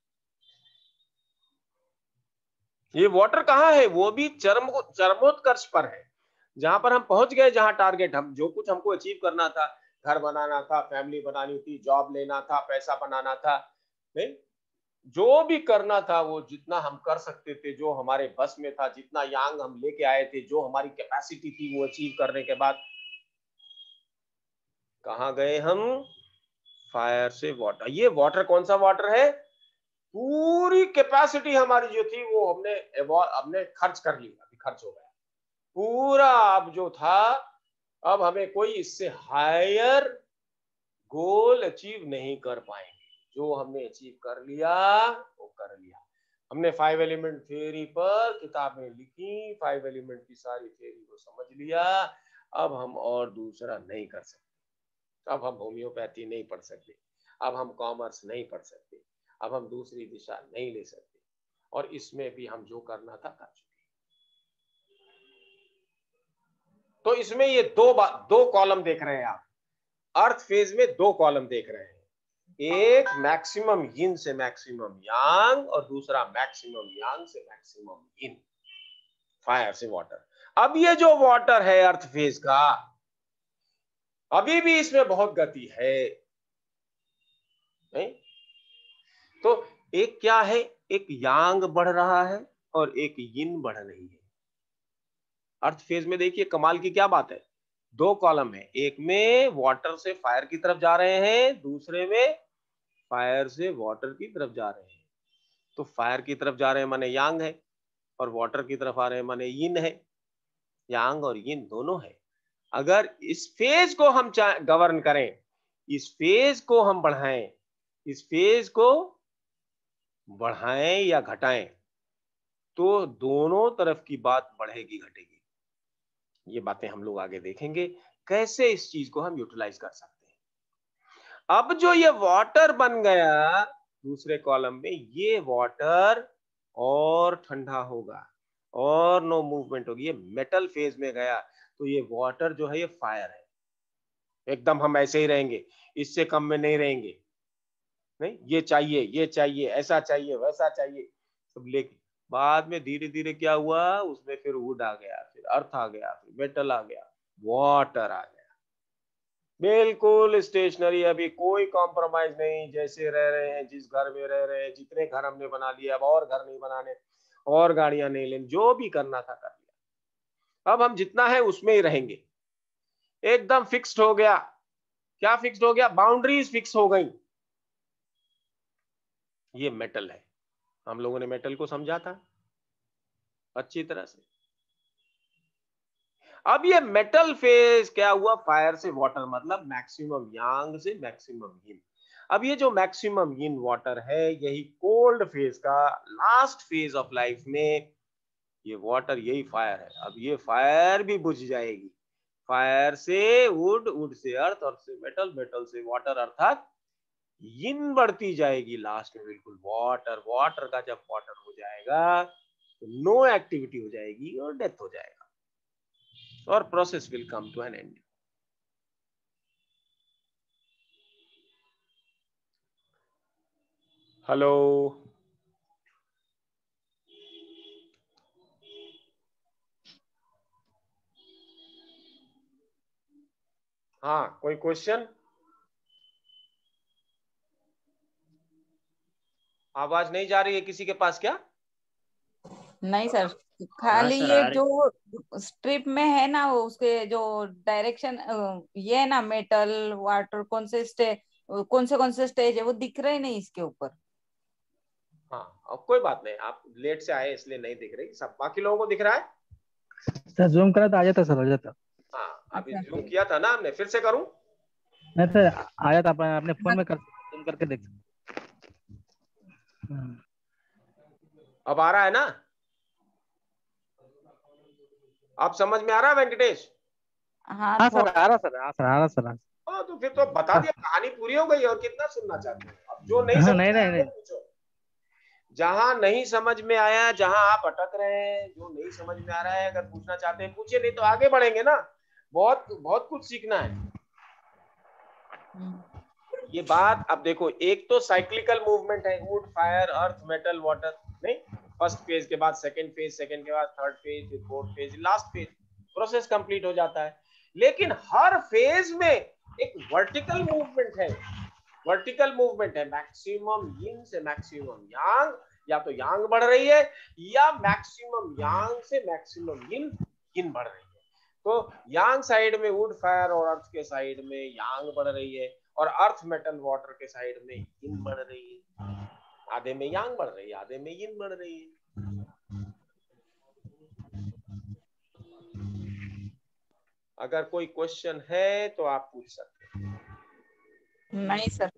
ये वाटर कहाँ है? वो भी चरमोत्कर्ष पर है, जहां पर हम पहुंच गए, जहां टारगेट, हम जो कुछ हमको अचीव करना था, घर बनाना था, फैमिली बनानी थी, जॉब लेना था, पैसा बनाना था, नहीं, जो भी करना था वो जितना हम कर सकते थे, जो हमारे बस में था, जितना यांग हम लेके आए थे, जो हमारी कैपेसिटी थी, वो अचीव करने के बाद कहाँ गए हम? फायर से वाटर। ये वाटर कौन सा वाटर है? पूरी कैपेसिटी हमारी जो थी वो हमने खर्च कर ली, अभी खर्च हो गया पूरा। अब जो था, अब हमें कोई इससे हायर गोल अचीव नहीं कर पाएंगे। जो हमने अचीव कर लिया वो कर लिया। हमने 5 एलिमेंट थ्योरी पर किताबें लिखी, 5 एलिमेंट की सारी थ्योरी को समझ लिया, अब हम और दूसरा नहीं कर सकते। अब हम होम्योपैथी नहीं पढ़ सकते, अब हम कॉमर्स नहीं पढ़ सकते, अब हम दूसरी दिशा नहीं ले सकते, और इसमें भी हम जो करना था कर चुके। तो इसमें ये दो कॉलम देख रहे हैं आप, अर्थ फेज में दो कॉलम देख रहे हैं, एक मैक्सिमम यिन से मैक्सिमम यांग और दूसरा मैक्सिमम यांग से मैक्सिमम यिन, फायर से वाटर। अब ये जो वाटर है अर्थ फेज का, अभी भी इसमें बहुत गति है, नहीं? तो एक क्या है, एक यांग बढ़ रहा है और एक यिन बढ़ रही है। अर्थ फेज में देखिए कमाल की क्या बात है, दो कॉलम है, एक में वाटर से फायर की तरफ जा रहे हैं, दूसरे में फायर से वाटर की तरफ जा रहे हैं। तो फायर की तरफ जा रहे हैं माने यांग है, और वाटर की तरफ आ रहे हैं माने यिन है। यांग और यिन दोनों है। अगर इस फेज को हम गवर्न करें, इस फेज को हम बढ़ाएं, इस फेज को बढ़ाएं या घटाएं, तो दोनों तरफ की बात बढ़ेगी घटेगी। ये बातें हम लोग आगे देखेंगे, कैसे इस चीज को हम यूटिलाइज कर सकते हैं। अब जो ये वाटर बन गया दूसरे कॉलम में, ये वाटर और ठंडा होगा और नो मूवमेंट होगी, ये मेटल फेज में गया, तो ये वाटर जो है ये फायर है, एकदम हम ऐसे ही रहेंगे, इससे कम में नहीं रहेंगे, नहीं, ये चाहिए, ऐसा चाहिए, वैसा चाहिए सब लेके। बाद में धीरे धीरे क्या हुआ, उसमें फिर वुड आ गया, फिर अर्थ आ गया, फिर मेटल आ गया, वाटर आ गया, बिल्कुल स्टेशनरी, अभी कोई कॉम्प्रोमाइज नहीं, जैसे रह रहे हैं, जिस घर में रह रहे हैं, जितने घर हमने बना लिए, अब और घर नहीं बनाने, और गाड़ियां नहीं लेनी, जो भी करना था कर लिया। अब हम जितना है उसमें ही रहेंगे, एकदम फिक्स्ड हो गया। क्या फिक्स्ड हो गया? बाउंड्रीज फिक्स हो गई। ये मेटल है, हम लोगों ने मेटल को समझा था अच्छी तरह से। अब ये मेटल फेज क्या हुआ, फायर से वाटर, मतलब मैक्सिमम यांग से मैक्सिमम यिन। अब ये जो मैक्सिमम यिन वाटर है, यही कोल्ड फेज का लास्ट फेज ऑफ लाइफ में, ये वाटर यही फायर है। अब ये फायर भी बुझ जाएगी, फायर से वुड, वुड से अर्थ, अर्थ से मेटल, मेटल से वाटर, अर्थात यिन बढ़ती जाएगी लास्ट में बिल्कुल वाटर। वाटर का जब वाटर हो जाएगा तो नो एक्टिविटी हो जाएगी और डेथ हो जाएगा, और process will come to an end. Hello, हाँ, कोई क्वेश्चन? आवाज नहीं जा रही है किसी के पास क्या? नहीं सर, खाली सर, ये जो स्ट्रिप में है ना, वो उसके जो डायरेक्शन, ये है ना, मेटल, वाटर, कौन से स्टेज है वो दिख रहे नहीं इसके ऊपर। हाँ, अब कोई बात नहीं, आप लेट से आए इसलिए नहीं दिख रही, सब बाकी लोगों को दिख रहा है। सर जूम करा तो आ जाता, सर हो जाता। हाँ, अभी जूम किया था ना हमने, फिर से करूं? नहीं सर, आया था, अपने फोन में जूम करके देख। अब आ रहा है ना? अब समझ में आ रहा है वेंकटेश? हाँ सर, आ रहा सर, आ रहा सर। हाँ तो फिर तो बता दिया, कहानी पूरी हो गई, और कितना सुनना चाहते हो? अब जो नहीं समझ में आया वो पूछो। जहां नहीं समझ में आया, जहां आप अटक रहे हैं, जो नहीं समझ में आ रहा है, अगर पूछना चाहते हैं पूछिए, नहीं तो आगे बढ़ेंगे ना। बहुत बहुत कुछ सीखना है। ये बात अब देखो, एक तो साइक्लिकल मूवमेंट है, would, fire, earth, metal, water, नहीं, फर्स्ट फेज के बाद सेकंड फेज, सेकंड के बाद थर्ड फेज, फिर fourth phase, last phase, process complete हो जाता है। लेकिन हर फेज में एक वर्टिकल मूवमेंट है, वर्टिकल मूवमेंट है, मैक्सिमम यिन से मैक्सिमम यांग, या तो यांग बढ़ रही है, या मैक्सिमम यांग से मैक्सिमम यिन, यिन बढ़ रही है। तो यांग साइड में वुड, फायर और अर्थ के साइड में यांग बढ़ रही है, और अर्थ, मेटल, वाटर के साइड में यिन बढ़ रही है। आधे में यांग बढ़ रही है, आधे में यिन बढ़ रही है। अगर कोई क्वेश्चन है तो आप पूछ सकते हैं। नहीं सर।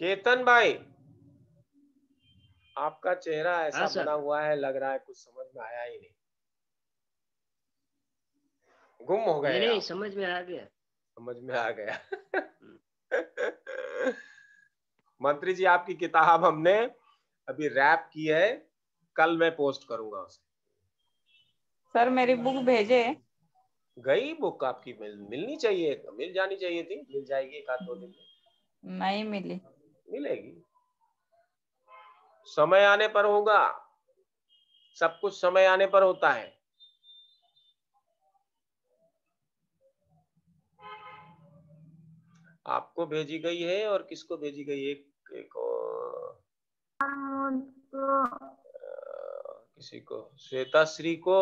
केतन भाई, आपका चेहरा ऐसा हाँ, बना हुआ है, लग रहा है कुछ समझ में आया ही नहीं, गुम हो गए नहीं, आप। समझ में आ गया, समझ में आ गया। मंत्री जी, आपकी किताब हमने अभी रैप की है, कल मैं पोस्ट करूंगा उसे। सर मेरी बुक भेजे। गई बुक आपकी? मिलनी चाहिए, मिल जानी चाहिए थी, मिल जाएगी एक आध दो दिन में। नहीं मिली। मिलेगी, समय आने पर होगा, सब कुछ समय आने पर होता है। आपको भेजी गई है, और किसको भेजी गई है? एक और किसी को, श्वेता श्री को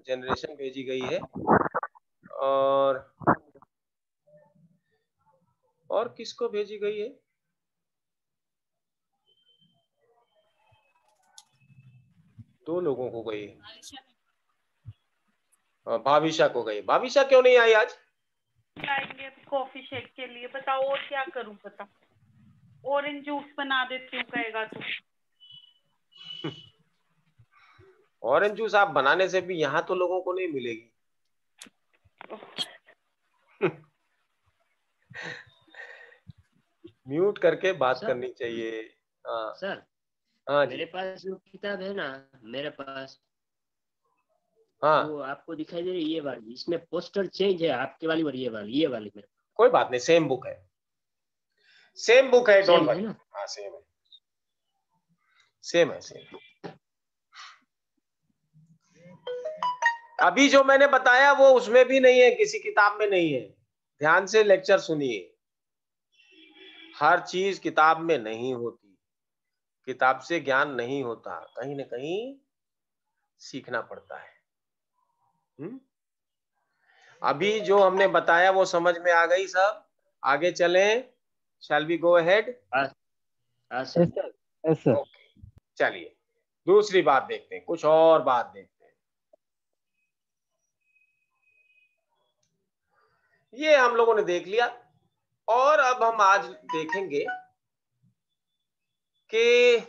जनरेशन भेजी गई है, और किसको भेजी गई है? दो लोगों को गई है। भाविशा को गई। भाविशा क्यों नहीं आई आज? आएंगे कॉफी शेक के लिए, बताओ और क्या करूं? पता, ऑरेंज जूस बना देती हूँ कहेगा तो। ऑरेंज जूस आप बनाने से भी यहाँ तो लोगों को नहीं मिलेगी। म्यूट करके बात करनी चाहिए। हाँ सर, हाँ जी, मेरे पास जो किताब है ना, मेरे पास, हाँ, वो आपको दिखाई दे रही है, ये वाली, इसमें पोस्टर चेंज है, आपके वाली और ये वाली मेरे पास। कोई बात नहीं, सेम बुक है, सेम बुक है, डोंट वरी। हाँ सेम है, सेम है, सेम। अभी जो मैंने बताया वो उसमें भी नहीं है, किसी किताब में नहीं है। ध्यान से लेक्चर सुनिए, हर चीज किताब में नहीं होती, किताब से ज्ञान नहीं होता, कहीं ना कहीं सीखना पड़ता है। अभी जो हमने बताया वो समझ में आ गई सब? आगे चलें, shall we go ahead? Okay, चलिए दूसरी बात देखते हैं, कुछ और बात देखते हैं। ये हम लोगों ने देख लिया, और अब हम आज देखेंगे कि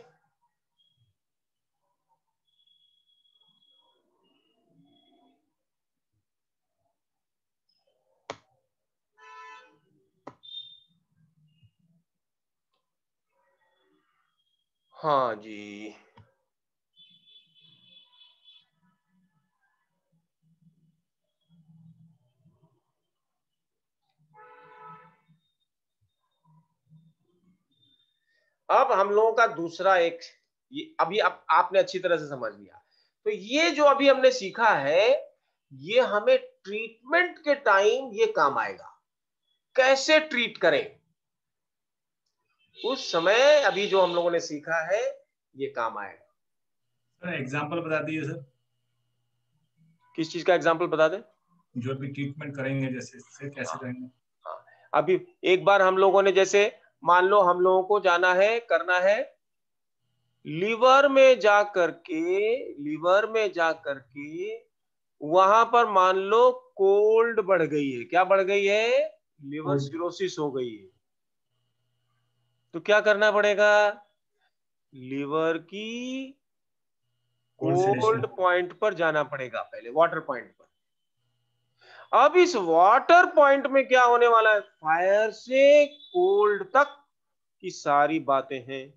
हाँ जी, अब हम लोगों का दूसरा एक, ये अभी आपने अच्छी तरह से समझ लिया। तो ये जो अभी हमने सीखा है, ये हमें ट्रीटमेंट के टाइम ये काम आएगा, कैसे ट्रीट करें उस समय। अभी जो हम लोगों ने सीखा है ये काम आएगा। सर एग्जांपल बता दीजिए सर। किस चीज का एग्जांपल बता दें? जो भी ट्रीटमेंट करेंगे, जैसे इससे कैसे करेंगे? हाँ, अभी एक बार हम लोगों ने, जैसे मान लो हम लोगों को जाना है, करना है लीवर में जा करके वहां पर मान लो कोल्ड बढ़ गई है। क्या बढ़ गई है? लिवर सिरोसिस हो गई है। तो क्या करना पड़ेगा? लीवर की कोल्ड पॉइंट पर जाना पड़ेगा, पहले वाटर पॉइंट पर। अब इस वाटर पॉइंट में क्या होने वाला है? फायर से कोल्ड तक की सारी बातें हैं।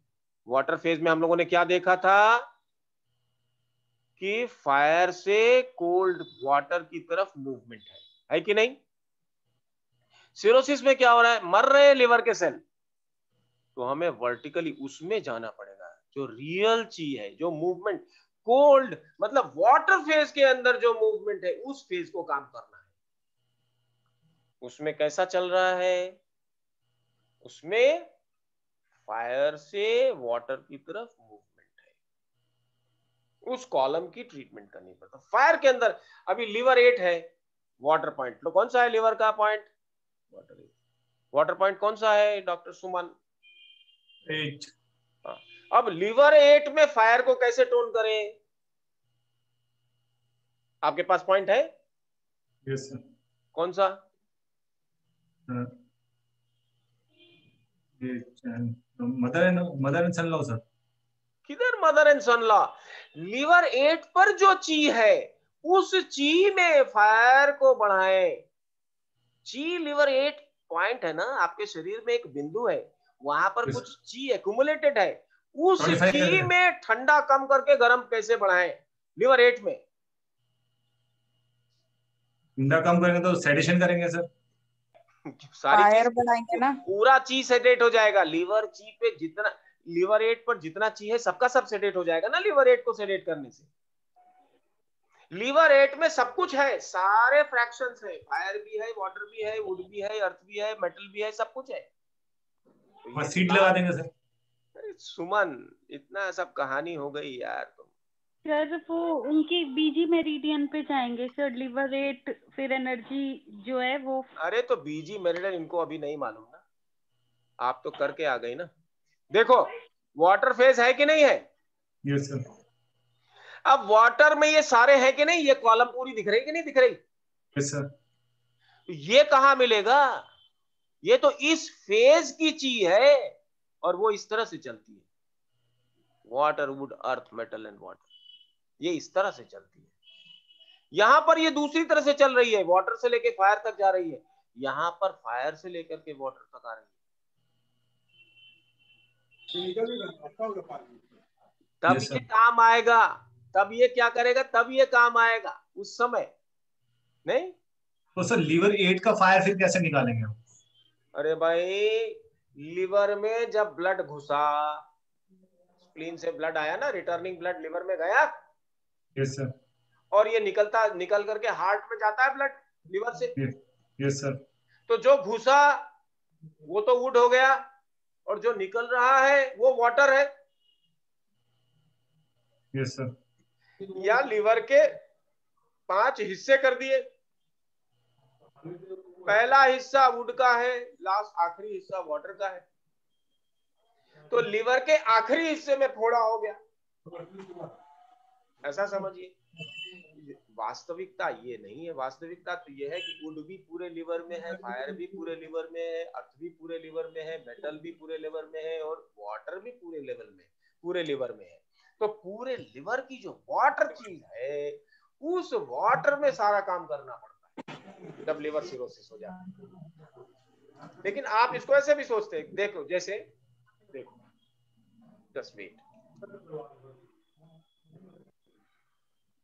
वाटर फेज में हम लोगों ने क्या देखा था कि फायर से कोल्ड वाटर की तरफ मूवमेंट है कि नहीं? सिरोसिस में क्या हो रहा है? मर रहे हैं लिवर के सेल, तो हमें वर्टिकली उसमें जाना पड़ेगा। जो रियल चीज है, जो मूवमेंट कोल्ड मतलब वाटर फेज के अंदर जो मूवमेंट है, उस फेज को काम करना है। उसमें कैसा चल रहा है? उसमें फायर से वाटर की तरफ मूवमेंट है, उस कॉलम की ट्रीटमेंट करनी पड़ता। फायर के अंदर अभी लिवर 8 है, वाटर पॉइंट तो कौन सा है लिवर का पॉइंट? वाटर 8। वाटर पॉइंट कौन सा है डॉक्टर सुमन? 8। अब लिवर 8 में फायर को कैसे टोन करें? आपके पास पॉइंट है? Yes sir. कौन सा? Mother and son law sir. किधर mother and son law? Liver 8 पर जो ची है, उस ची में फायर को बढ़ाएं। ची लिवर 8 पॉइंट है ना, आपके शरीर में एक बिंदु है, वहां पर कुछ ची एक्यूमुलेटेड है। उस ची में ठंडा कम करके गर्म कैसे बढ़ाएं लिवर 8 में? ठंडा कम करेंगे तो सेडेशन करेंगे सर। फायर बढ़ाएंगे ना, पूरा ची सेडेट हो जाएगा। लिवर ची पे जितना, लिवर 8 पर जितना ची है सबका सब सेडेट हो जाएगा ना लिवर 8 को सेडेट करने से। लिवर 8 में सब कुछ है, सारे फ्रैक्शंस है, फायर भी है, वाटर भी है, वुड भी है, अर्थ भी है, मेटल भी है, सब कुछ है। तो सीट लगा देंगे सर। सुमन, इतना सब कहानी हो गई यार तुम। सर वो उनकी बीजी मेरिडियन पे जाएंगे सर, लिवर 8 फिर एनर्जी जो है वो। अरे तो बीजी मेरिडियन इनको अभी नहीं मालूम ना, आप तो करके आ गई ना। देखो वाटर फेज है कि नहीं है? Yes sir. अब वाटर में ये सारे हैं कि नहीं? ये कॉलम पूरी दिख रही कि नहीं दिख रही? Yes sir. ये कहां मिलेगा? ये तो इस फेज की चीज है और वो इस तरह से चलती है। Water, would, earth, metal and water, ये इस तरह से चलती है। यहां पर ये दूसरी तरह से चल रही है, वाटर से लेके फायर तक जा रही है। यहां पर फायर से लेकर के वाटर तक आ रही है। तब ये काम आएगा, तब ये क्या करेगा? तब ये काम आएगा उस समय नहीं। तो सर लिवर 8 का फायर फिर कैसे निकालेंगे? अरे भाई, लिवर में जब ब्लड घुसा, स्प्लीन से ब्लड आया ना, रिटर्निंग ब्लड लिवर में गया। Yes sir. और ये निकल करके हार्ट में जाता है ब्लड लिवर से। Yes sir. तो जो घुसा वो तो वुड हो गया, और जो निकल रहा है वो वाटर है। Yes sir. या लिवर के 5 हिस्से कर दिए। पहला हिस्सा वुड का है, लास्ट आखिरी हिस्सा वाटर का है। तो लिवर के आखिरी हिस्से में फोड़ा हो गया, ऐसा समझिए। वास्तविकता ये नहीं है। वास्तविकता तो ये है कि वुड भी पूरे लिवर में है, फायर भी पूरे लिवर में है, अर्थ भी पूरे लिवर में है, मेटल भी पूरे लिवर में है, और वाटर भी पूरे लेवल में, पूरे लिवर में है। तो पूरे लिवर की जो वाटर चीज है, उस वाटर में सारा काम करना पड़ता है जब लिवर सिरोसिस हो जाता है। लेकिन आप इसको ऐसे भी सोचते हैं, देखो जैसे, देखो जस्ट वेट,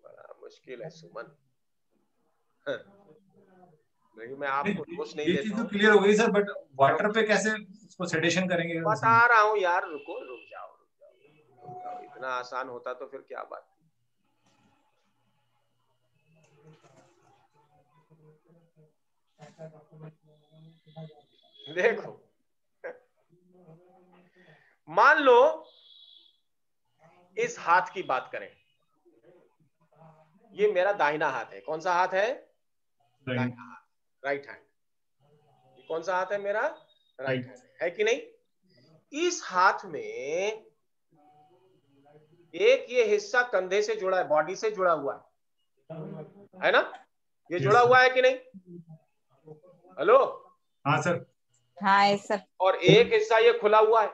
बड़ा मुश्किल है सुमन। लेकिन मैं आपको दोष नहीं देता हूँ। तो क्लियर हो गई सर, बट वाटर पे कैसे उसको सेडेशन करेंगे? बता रहा हूँ यार, रुको, रुक जाओ। इतना आसान होता तो फिर क्या बात। देखो मान लो इस हाथ की बात करें, ये मेरा दाहिना हाथ है। कौन सा हाथ है? दाहिना हाथ, राइट हैंड। कौन सा हाथ है मेरा? राइट हैंड है कि नहीं? इस हाथ में एक ये हिस्सा कंधे से जुड़ा है, बॉडी से जुड़ा हुआ है ना? ये जुड़ा हुआ है कि नहीं? हेलो? हाँ सर। हाँ सर। और एक हिस्सा ये खुला हुआ है,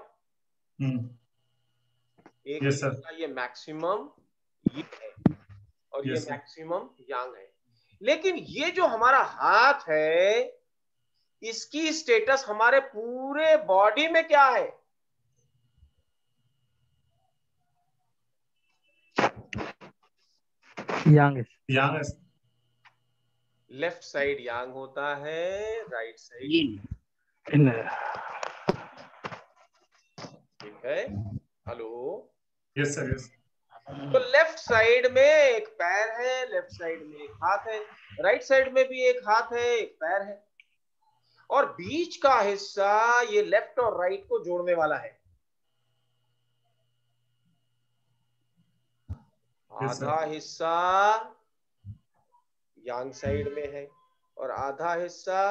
एक यस सर। हिस्सा ये मैक्सिमम ये है और ये यस सर। मैक्सिमम यांग है। लेकिन ये जो हमारा हाथ है, इसकी स्टेटस हमारे पूरे बॉडी में क्या है? यांग यांग। लेफ्ट साइड यांग होता है, राइट साइड इन ठीक है। हेलो? Yes sir. यस। तो लेफ्ट साइड में एक पैर है, लेफ्ट साइड में एक हाथ है, राइट साइड में भी एक हाथ है, एक पैर है, और बीच का हिस्सा ये लेफ्ट और राइट को जोड़ने वाला है। आधा हिस्सा यांग साइड में है और आधा हिस्सा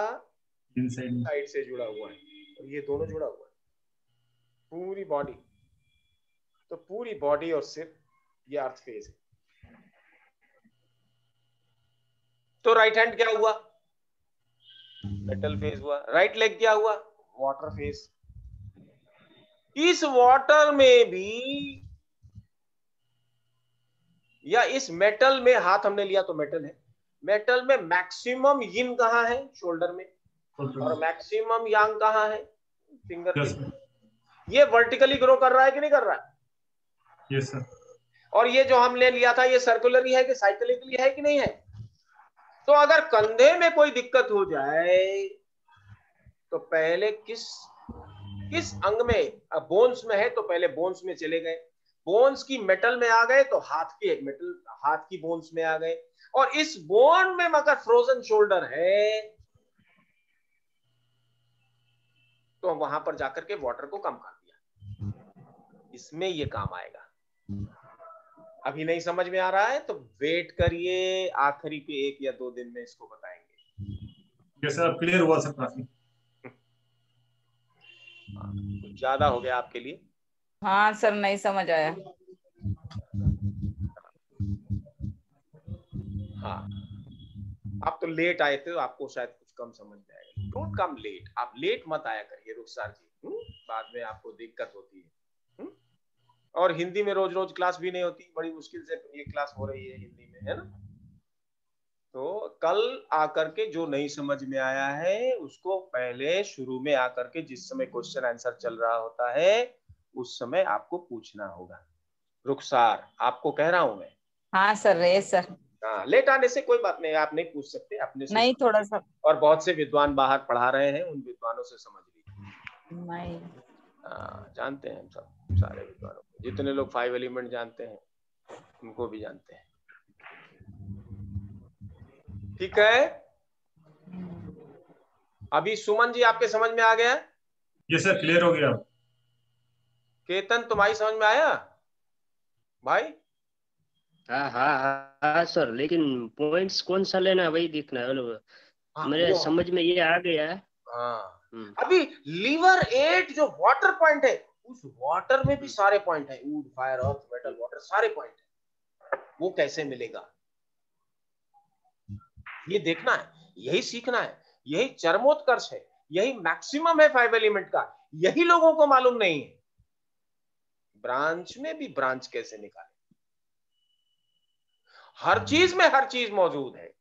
इन साइड से जुड़ा हुआ है, और ये दोनों जुड़ा हुआ है पूरी बॉडी। तो पूरी बॉडी और सिर ये अर्थ फेज है। तो राइट हैंड क्या हुआ? मेटल फेज हुआ। राइट लेग क्या हुआ? Water phase. इस वाटर में भी या इस मेटल में, हाथ हमने लिया तो मेटल है, मेटल में मैक्सिमम यिन कहाँ है? शोल्डर में। और मैक्सिमम यांग कहाँ है? Finger tip. ये वर्टिकली ग्रो कर रहा है कि नहीं कर रहा है? Yes sir. और ये जो हमने लिया था ये सर्कुलरली है कि साइक्लिकली है कि नहीं है? तो अगर कंधे में कोई दिक्कत हो जाए तो पहले किस अंग में? बोन्स में है तो पहले बोन्स में चले गए, बोन्स की मेटल में आ गए तो हाथ की बोन्स में आ गए, और इस बोन में अगर फ्रोजन शोल्डर है तो वहां पर जाकर के वाटर को कम कर दिया। इसमें ये काम आएगा। अभी नहीं समझ में आ रहा है तो वेट करिए, आखिरी के 1 या 2 दिन में इसको बताएंगे। यस सर, क्लियर हुआ सर काफी। कुछ ज्यादा हो गया आपके लिए? हाँ सर, नहीं समझ आया। हाँ, आप तो लेट आए थे तो आपको शायद कुछ कम समझ में आएगा। डोंट कम लेट, आप लेट मत आया करिए रुखसार जी, बाद में आपको दिक्कत होती है। और हिंदी में रोज रोज क्लास भी नहीं होती, बड़ी मुश्किल से ये क्लास हो रही है हिंदी में, है ना? तो कल आकर के जो नहीं समझ में आया है उसको पहले शुरू में आकर के जिस समय क्वेश्चन आंसर चल रहा होता है उस समय आपको पूछना होगा। रुखसार आपको कह रहा हूं मैं। हाँ सर, यस सर। हाँ, लेट आने से कोई बात नहीं, आप नहीं पूछ सकते अपने से नहीं, थोड़ा सा। और बहुत से विद्वान बाहर पढ़ा रहे हैं, उन विद्वानों से समझ लीजिए। नहीं, जानते हैं हम सब, सारे विद्वानों को, जितने लोग 5 एलिमेंट जानते हैं उनको भी जानते हैं। ठीक है, अभी सुमन जी आपके समझ में आ गया? ये सर क्लियर हो गया। केतन तुम्हारी समझ में आया भाई? हाँ हाँ हाँ सर, लेकिन पॉइंट्स कौन सा लेना है वही दिखना है। मेरे समझ में ये आ गया है। हाँ, अभी लीवर 8 जो वाटर पॉइंट है, उस वाटर में भी सारे पॉइंट है, would, fire, earth, metal, water, सारे पॉइंट है। वो कैसे मिलेगा ये देखना है, यही सीखना है, यही चरमोत्कर्ष है, यही मैक्सिमम है 5 एलिमेंट का। यही लोगों को मालूम नहीं है। ब्रांच में भी ब्रांच कैसे निकाले, हर चीज में हर चीज मौजूद है,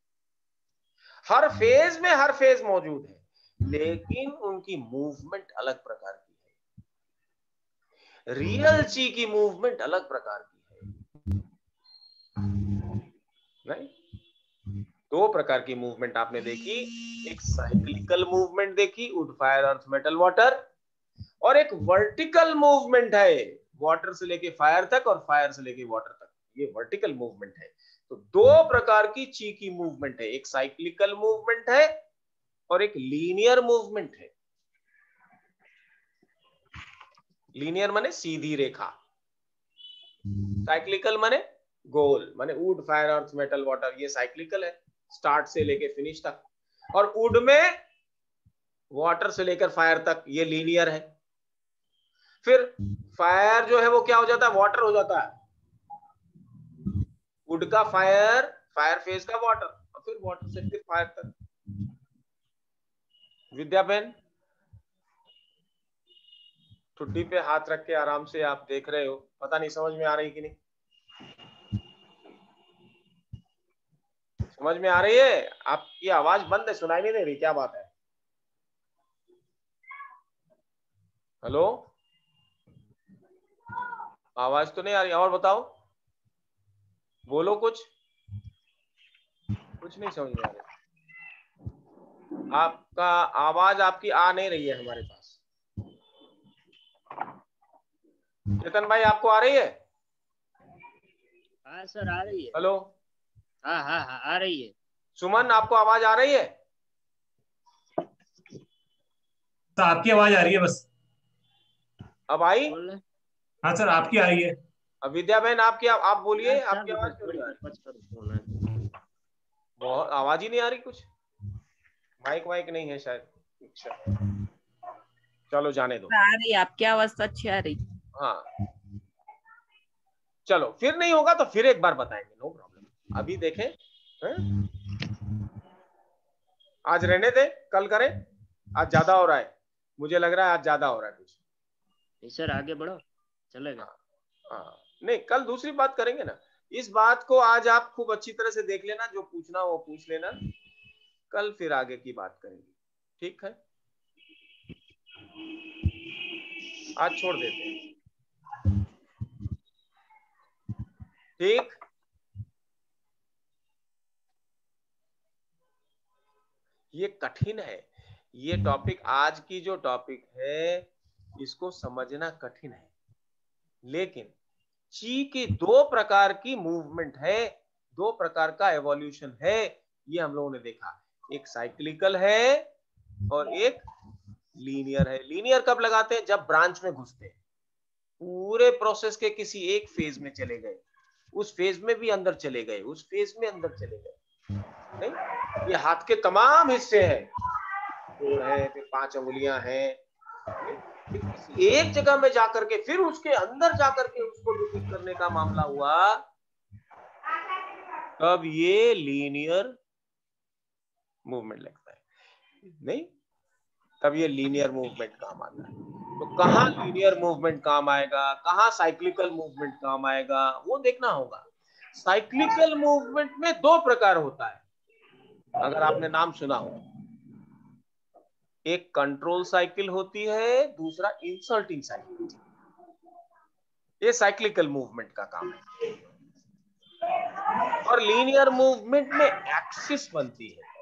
हर फेज में हर फेज मौजूद है, लेकिन उनकी मूवमेंट अलग प्रकार की है। रियल ची की मूवमेंट अलग प्रकार की है। नहीं, 2 प्रकार की मूवमेंट आपने देखी, एक साइक्लिकल मूवमेंट देखी, would, fire, earth, metal, water, और एक वर्टिकल मूवमेंट है, वाटर से लेके फायर तक और फायर से लेके वाटर तक, ये वर्टिकल मूवमेंट है। तो 2 प्रकार की ची की मूवमेंट है, एक साइक्लिकल मूवमेंट है और एक लीनियर मूवमेंट है। लीनियर माने सीधी रेखा, साइक्लिकल माने गोल, माने would, fire, earth, metal, water, ये साइक्लिकल है स्टार्ट से लेके फिनिश तक। और वुड में वाटर से लेकर फायर तक ये लीनियर है। फिर फायर जो है वो क्या हो जाता है, वाटर हो जाता है। वुड का फायर, फायर फेज का वाटर, और फिर वाटर से फिर फायर तक। विद्या बहन, ठुड्डी पे हाथ रख के आराम से आप देख रहे हो, पता नहीं समझ में आ रही कि नहीं? समझ में आ रही है? आपकी आवाज बंद है, सुनाई नहीं दे रही, क्या बात है? हेलो, आवाज तो नहीं आ रही, और बताओ, बोलो कुछ नहीं समझ में आ रही। आपका आवाज आपकी आ नहीं रही है हमारे पास। चेतन भाई, आपको आ रही है? हाँ सर, आ रही है। हेलो, हाँ हाँ हाँ, आ रही है। सुमन, आपको आवाज आ रही है? तो आपकी आवाज आ रही है बस। अब आई? बोल रहे। हाँ सर, आपकी आ रही है। अब विद्या बहन, आपकी आप बोलिए, हाँ, आपकी आवाज क्यों थोड़ी नहीं आ रही? पच कर फोन है। बहुत आवाज ही नहीं आ रही, कुछ माइक वाइक नहीं है शायद। अच्छा, चलो जाने दो। आ रही है, आपकी आवाज तो अच्छी आ रही। हाँ, चलो, फिर नहीं होगा तो फिर एक बार बताएंगे, नो प्रॉब्लम। अभी देखें, आज रहने दे, कल करें। आज ज्यादा हो रहा है, मुझे लग रहा है आज ज्यादा हो रहा है कुछ। नहीं सर, आगे बढ़ो, चलेगा। हाँ, नहीं, कल दूसरी बात करेंगे ना। इस बात को आज आप खूब अच्छी तरह से देख लेना, जो पूछना वो पूछ लेना, कल फिर आगे की बात करेंगे, ठीक है? आज छोड़ देते हैं, ठीक? ये कठिन है, ये टॉपिक, आज की जो टॉपिक है इसको समझना कठिन है, लेकिन ची की दो प्रकार की मूवमेंट है, दो प्रकार का एवोल्यूशन है, ये हम लोगों ने देखा। एक साइक्लिकल है और एक लीनियर है। लीनियर कब लगाते हैं? जब ब्रांच में घुसते हैं, पूरे प्रोसेस के किसी एक फेज में चले गए, उस फेज में भी अंदर चले गए, उस फेज में अंदर चले गए। नहीं, ये हाथ के तमाम हिस्से हैं, जोड़ है, फिर 5 अंगुलियां हैं, फिर किसी एक जगह में जाकर के फिर उसके अंदर जाकर के उसको रिपीट करने का मामला हुआ, तब ये लीनियर मूवमेंट लगता है। नहीं, तब ये लीनियर मूवमेंट काम आता है। तो कहाँ लीनियर मूवमेंट काम आएगा, कहाँ साइक्लिकल मूवमेंट काम आएगा, वो देखना होगा। साइक्लिकल मूवमेंट में दो प्रकार होता है, अगर आपने नाम सुना हो। एक कंट्रोल साइकिल होती है, दूसरा इंसल्टिंग साइकिल। ये साइक्लिकल मूवमेंट का काम है। और लीनियर मूवमेंट में एक्सिस बनती है।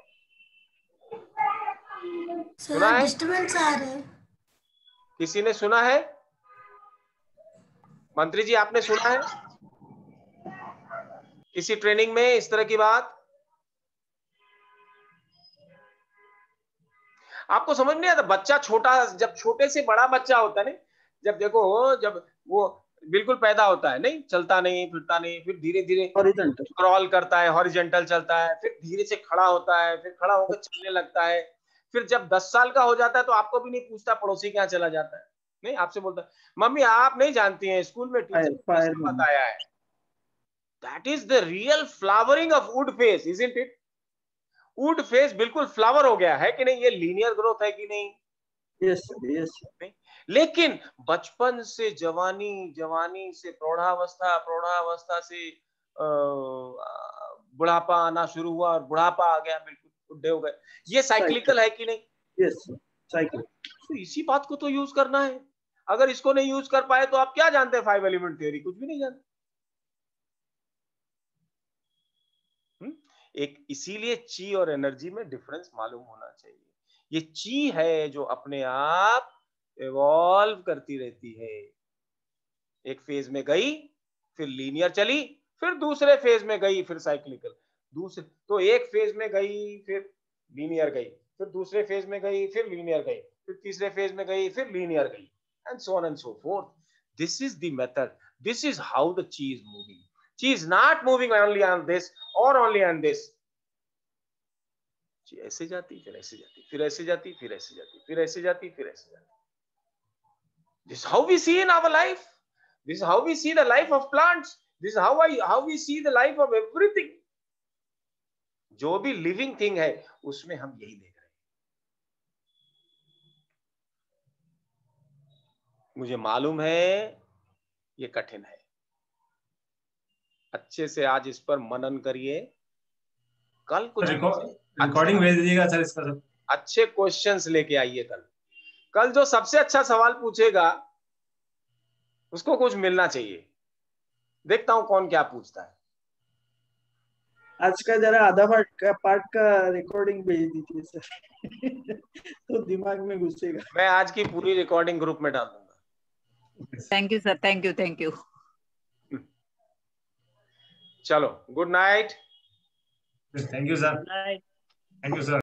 सुना है? डिस्टर्बेंस आ रहे हैं। किसी ने सुना है? मंत्री जी, आपने सुना है किसी ट्रेनिंग में इस तरह की बात? आपको समझ नहीं आता? बच्चा छोटा, जब छोटे से बड़ा बच्चा होता है, नहीं, जब देखो, जब वो बिल्कुल पैदा होता है, नहीं चलता नहीं फिरता नहीं, फिर धीरे धीरे क्रॉल करता है, हॉरिजॉन्टल चलता है, फिर धीरे से खड़ा होता है, फिर खड़ा होकर चलने लगता है, फिर जब 10 साल का हो जाता है तो आपको भी नहीं पूछता पड़ोसी के यहाँ चला जाता है, नहीं, आपसे बोलता है मम्मी आप नहीं जानती हैं, स्कूल में टीचर ने बताया है। That is the real flowering of would face, isn't it? Would face बिल्कुल फ्लावर हो गया है कि नहीं? ये लीनियर ग्रोथ है कि नहीं? Yes yes. लेकिन बचपन से जवानी, जवानी से प्रौढ़ावस्था, प्रौढ़ावस्था से बुढ़ापा आना शुरू हुआ और बुढ़ापा आ गया, बिल्कुल बुढ़े हो गए, ये साइक्लिकल है कि नहीं? Yes, cycle. तो इसी बात को तो यूज करना है। अगर इसको नहीं यूज कर पाए तो आप क्या जानते हैं 5 एलिमेंट थ्योरी? कुछ भी नहीं जानते। एक इसीलिए ची और एनर्जी में डिफरेंस मालूम होना चाहिए। ये ची है जो अपने आप इवॉल्व करती रहती है, एक फेज में गई, फिर लीनियर चली, फिर दूसरे फेज में गई, फिर साइक्लिकल, दूसरे तो एक फेज में गई, फिर लीनियर गई, फिर दूसरे फेज में गई, फिर लीनियर गई, फिर तीसरे फेज में गई, फिर लीनियर गई, and so on and so forth. This is the method. This is how the chi is moving. Chi is not moving only on this or only on this. ऐसे जाती, फिर ऐसे जाती, फिर ऐसे जाती, फिर ऐसे जाती, फिर ऐसे जाती, फिर ऐसे जाती. This is how we see in our life. This is how we see the life of plants. This is how we see the life of everything. जो भी लिविंग थिंग है उसमें हम यही देख रहे हैं. मुझे मालूम है ये कठिन है. अच्छे से आज इस पर मनन करिए. कल कुछ रिकॉर्डिंग भेज दीजिएगा सर इसका. अच्छे क्वेश्चंस लेके आइए. कल जो सबसे अच्छा सवाल पूछेगा उसको कुछ मिलना चाहिए. देखता हूं कौन क्या पूछता है. आज का जरा आधा पार्ट का रिकॉर्डिंग भेज दीजिए सर. तो दिमाग में घुसेगा. मैं आज की पूरी रिकॉर्डिंग ग्रुप में डाल दूंगा. Thank you sir. Thank you. चलो, good night. Thank you sir. Thank you sir.